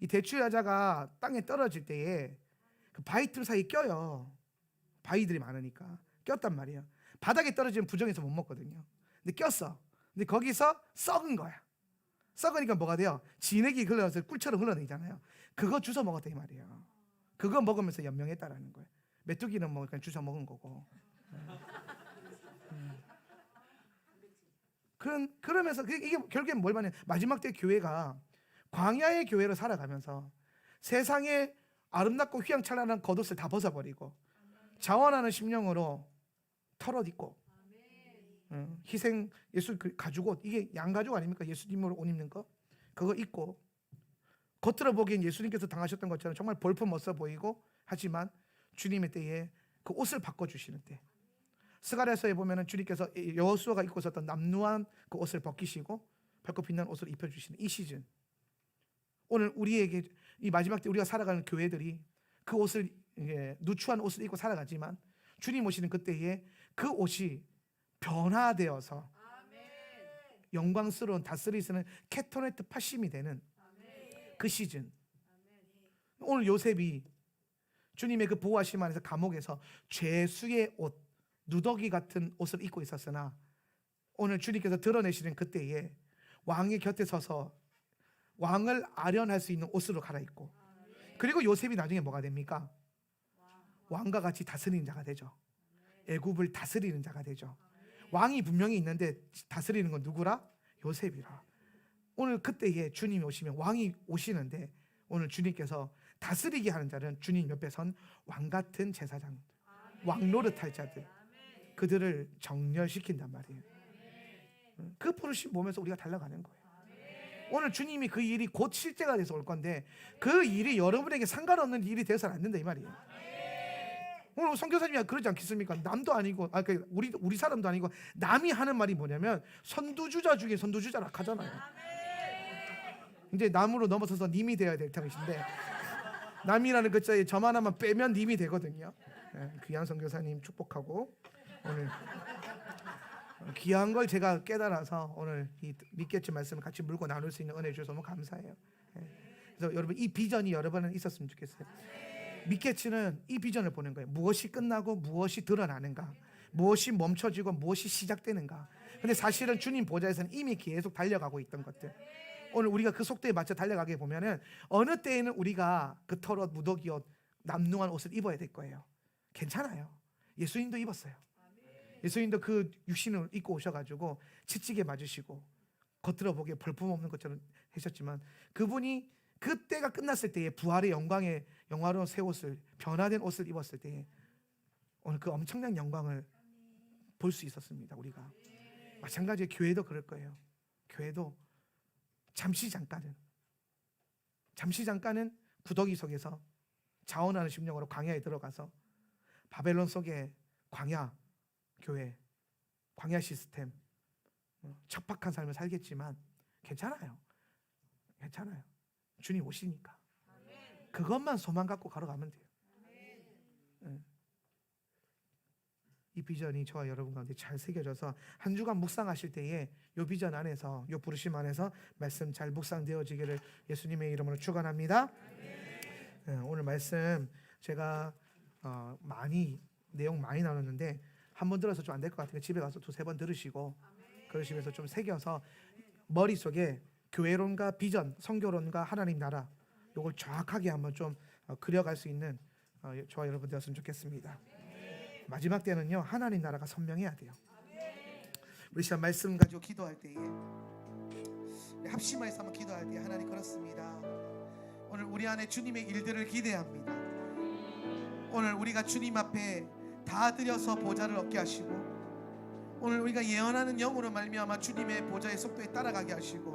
이 대추야자가 땅에 떨어질 때에 그 바위틈 사이에 껴요. 바위들이 많으니까 꼈단 말이에요. 바닥에 떨어지면 부정해서 못 먹거든요. 근데 꼈어. 근데 거기서 썩은 거야. 썩으니까 뭐가 돼요? 진액이 흘러서 꿀처럼 흘러내잖아요. 그거 주워 먹었다 이 말이에요. 그거 먹으면서 연명했다라는 거예요. 메뚜기는 뭐 그냥 주워 먹은 거고. 그러면서 이게 결국엔 뭘 말하냐? 마지막 때 교회가 광야의 교회로 살아가면서 세상에 아름답고 휘황찬란한 겉옷을 다 벗어버리고 자원하는 심령으로 털옷 입고 희생 예수 가죽옷, 이게 양가죽 아닙니까? 예수님으로 옷 입는 거 그거 입고 겉으로 보기엔 예수님께서 당하셨던 것처럼 정말 볼품 멋져 보이고 하지만 주님의 때에 그 옷을 바꿔주시는 때 스가랴서에 보면은 주님께서 여호수아가 입고 있었던 남루한 그 옷을 벗기시고 밝고 빛나는 옷을 입혀주시는 이 시즌, 오늘 우리에게 이 마지막 때 우리가 살아가는 교회들이 그 옷을 누추한 옷을 입고 살아가지만 주님 오시는 그때에 그 옷이 변화되어서 영광스러운 다스리시는 케토네트 파심이 되는 그 시즌. 오늘 요셉이 주님의 그 보호하심 안에서 감옥에서 죄수의 옷, 누더기 같은 옷을 입고 있었으나 오늘 주님께서 드러내시는 그때에 왕의 곁에 서서 왕을 아련할 수 있는 옷으로 갈아입고, 그리고 요셉이 나중에 뭐가 됩니까? 왕과 같이 다스리는 자가 되죠. 애굽을 다스리는 자가 되죠. 왕이 분명히 있는데 다스리는 건 누구라? 요셉이라. 오늘 그때에 주님이 오시면 왕이 오시는데 오늘 주님께서 다스리게 하는 자는 주님 옆에 선 왕 같은 제사장, 왕 노릇할 자들, 그들을 정렬시킨단 말이에요. 그 부르심 보면서 우리가 달려가는 거예요. 오늘 주님이 그 일이 곧 실제가 돼서 올 건데 그 일이 여러분에게 상관없는 일이 되어서는 안 된다 이 말이에요. 오늘 선교사님이 그러지 않겠습니까? 남도 아니고 우리 사람도 아니고 남이 하는 말이 뭐냐면 선두주자 중에 선두주자라 하잖아요. 이제 남으로 넘어서서 님이 되어야 될 터이신데 남이라는 글자에 점 하나만 빼면 님이 되거든요. 귀한 선교사님 축복하고 오늘 귀한 걸 제가 깨달아서 오늘 이 믿겠지 말씀을 같이 물고 나눌 수 있는 은혜 주셔서 너무 감사해요. 그래서 여러분 이 비전이 여러분은 있었으면 좋겠어요. 미케츠는 이 비전을 보는 거예요. 무엇이 끝나고 무엇이 드러나는가, 무엇이 멈춰지고 무엇이 시작되는가. 근데 사실은 주님 보좌에서는 이미 계속 달려가고 있던 것들, 오늘 우리가 그 속도에 맞춰 달려가게 보면은 어느 때에는 우리가 그 털옷, 무더기옷, 남루한 옷을 입어야 될 거예요. 괜찮아요. 예수님도 입었어요. 예수님도 그 육신을 입고 오셔가지고 채찍에 맞으시고 겉으로 보기에 볼품없는 것처럼 하셨지만, 그분이 그때가 끝났을 때에 부활의 영광에 영화로운 새 옷을, 변화된 옷을 입었을 때에 오늘 그 엄청난 영광을 볼 수 있었습니다. 우리가 마찬가지로 교회도 그럴 거예요. 교회도 잠시 잠깐은 구더기 속에서 자원하는 심령으로 광야에 들어가서 바벨론 속의 광야 교회, 광야 시스템, 척박한 삶을 살겠지만 괜찮아요. 주님 오시니까 그것만 소망 갖고 걸어가면 돼요. 이 비전이 저와 여러분 가운데 잘 새겨져서 한 주간 묵상하실 때에 이 비전 안에서, 이 부르심 안에서 말씀 잘 묵상되어지기를 예수님의 이름으로 축원합니다. 오늘 말씀 제가 내용 많이 나눴는데 한 번 들어서 좀 안 될 것 같으니까 집에 가서 두세 번 들으시고 그러시면서 좀 새겨서 머릿속에 교회론과 비전, 성교론과 하나님 나라, 요걸 정확하게 한번 좀 그려갈 수 있는 저와 여러분 되었으면 좋겠습니다. 마지막 때는요, 하나님 나라가 선명해야 돼요. 우리 시간 말씀 가지고 기도할 때에, 합심해서 한번 기도할 때에, 하나님 그렇습니다. 오늘 우리 안에 주님의 일들을 기대합니다. 오늘 우리가 주님 앞에 다 드려서 보좌를 얻게 하시고, 오늘 우리가 예언하는 영으로 말미암아 주님의 보좌의 속도에 따라가게 하시고,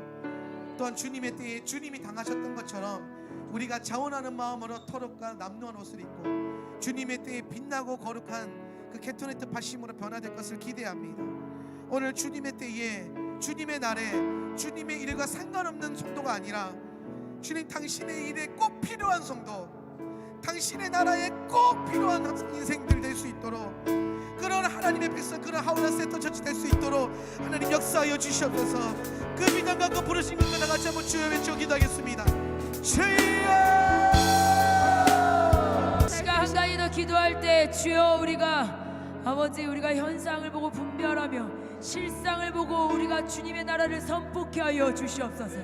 또한 주님의 때에 주님이 당하셨던 것처럼 우리가 자원하는 마음으로 털옷과 남루한 옷을 입고 주님의 때에 빛나고 거룩한 그 게토네트 파심으로 변화될 것을 기대합니다. 오늘 주님의 때에, 주님의 날에, 주님의 일과 상관없는 성도가 아니라 주님 당신의 일에 꼭 필요한 성도, 당신의 나라에 꼭 필요한 인생들 될 수 있도록, 그런 하나님의 백성, 그런 하우나 세터 처치 될 수 있도록 하나님 역사하여 주시옵소서. 그 비전과 그 부르심을 다 같이 한번 주여 외쳐 기도하겠습니다. 주여! 우리가 한가히 더 기도할 때, 주여, 우리가 아버지, 우리가 현상을 보고 분별하며 실상을 보고 우리가 주님의 나라를 선포케 하여 주시옵소서.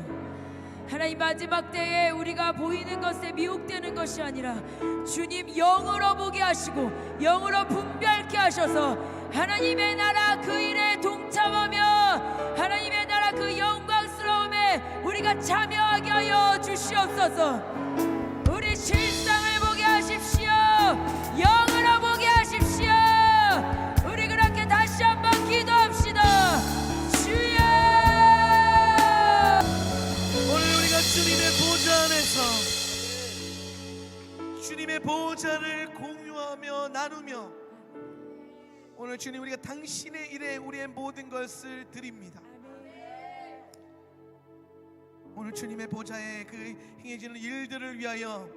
하나님, 마지막 때에 우리가 보이는 것에 미혹되는 것이 아니라 주님 영으로 보게 하시고 영으로 분별케 하셔서 하나님의 나라 그 일에 동참하며 하나님의 나라 그 영광스러움에 우리가 참여하게 하여 주시옵소서. 우리 실상을 보게 하십시오. 영으로 보게 하십시오. 우리 그렇게 다시 한번 기도합시다. 주여! 주님의 보좌 안에서 주님의 보좌를 공유하며 나누며, 오늘 주님, 우리가 당신의 일에 우리의 모든 것을 드립니다. 오늘 주님의 보좌에 그 행해지는 일들을 위하여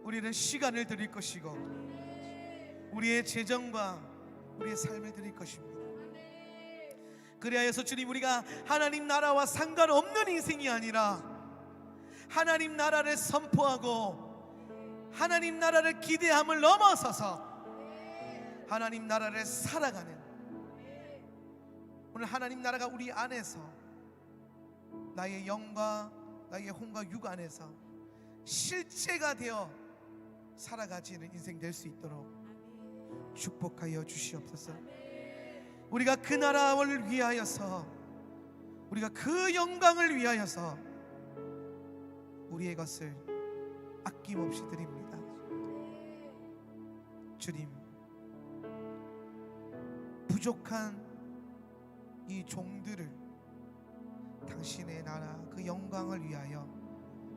우리는 시간을 드릴 것이고 우리의 재정과 우리의 삶을 드릴 것입니다. 그리하여서 주님, 우리가 하나님 나라와 상관없는 인생이 아니라 하나님 나라를 선포하고 하나님 나라를 기대함을 넘어서서 하나님 나라를 살아가는, 오늘 하나님 나라가 우리 안에서 나의 영과 나의 혼과 육 안에서 실제가 되어 살아가지는 인생 될 수 있도록 축복하여 주시옵소서. 우리가 그 나라를 위하여서, 우리가 그 영광을 위하여서 우리의 것을 아낌없이 드립니다. 주님, 부족한 이 종들을 당신의 나라 그 영광을 위하여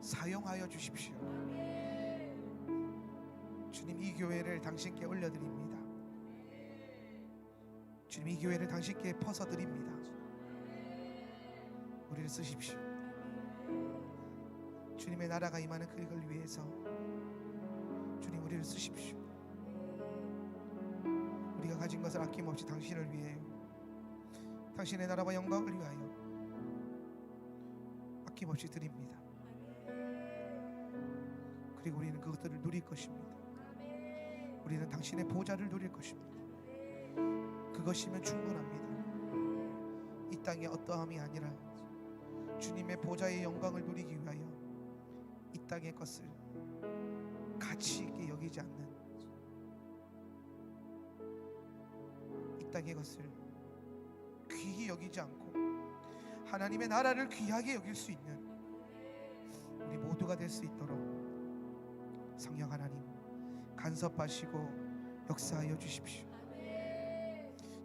사용하여 주십시오. 주님, 이 교회를 당신께 올려드립니다. 주님, 이 교회를 당신께 퍼서드립니다. 우리를 쓰십시오. 주님의 나라가 임하는 그걸 위해서 주님, 우리를 쓰십시오. 우리가 가진 것을 아낌없이 당신을 위해, 당신의 나라와 영광을 위하여 아낌없이 드립니다. 그리고 우리는 그것들을 누릴 것입니다. 우리는 당신의 보좌를 누릴 것입니다. 그것이면 충분합니다. 이 땅의 어떠함이 아니라 주님의 보좌의 영광을 누리기 위하여 이 땅의 것을 가치 있게 여기지 않는, 이 땅의 것을 귀히 여기지 않고 하나님의 나라를 귀하게 여길 수 있는 우리 모두가 될 수 있도록 성령 하나님 간섭하시고 역사하여 주십시오.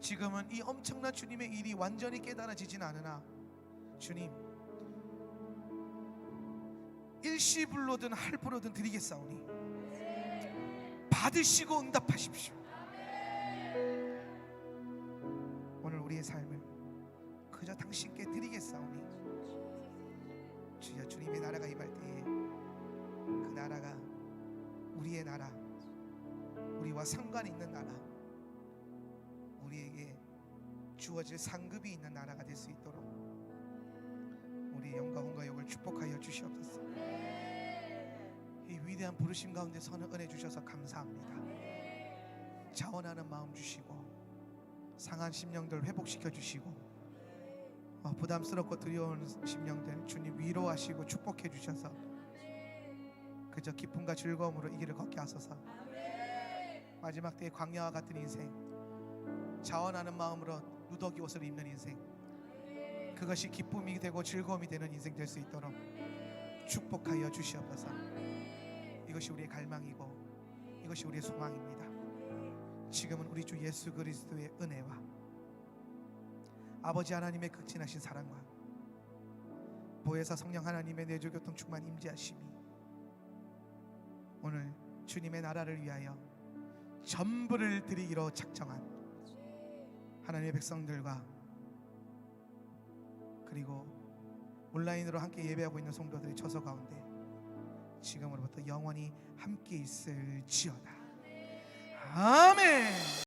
지금은 이 엄청난 주님의 일이 완전히 깨달아지진 않으나 주님, 일시불로든 할부로든 드리겠사오니 받으시고 응답하십시오. 오늘 우리의 삶을 그저 당신께 드리겠사오니 주여, 주님의 나라가 임할 때에 그 나라가 우리의 나라, 우리와 상관이 있는 나라, 우리에게 주어질 상급이 있는 나라가 될 수 있도록 우리의 영광과 욕을 축복하여 주시옵소서. 이 위대한 부르심 가운데 서는 은혜 주셔서 감사합니다. 자원하는 마음 주시고 상한 심령들 회복시켜 주시고 부담스럽고 두려운 심령들 주님 위로하시고 축복해 주셔서 그저 기쁨과 즐거움으로 이 길을 걷게 하소서. 마지막 때의 광야와 같은 인생, 자원하는 마음으로 누더기 옷을 입는 인생, 그것이 기쁨이 되고 즐거움이 되는 인생 될 수 있도록 축복하여 주시옵소서. 이것이 우리의 갈망이고 이것이 우리의 소망입니다. 지금은 우리 주 예수 그리스도의 은혜와 아버지 하나님의 극진하신 사랑과 보혜사 성령 하나님의 내주교통 충만 임재하심이 오늘 주님의 나라를 위하여 전부를 드리기로 작정한 하나님의 백성들과 그리고 온라인으로 함께 예배하고 있는 성도들의 처소 가운데 지금으로부터 영원히 함께 있을지어다. 아멘.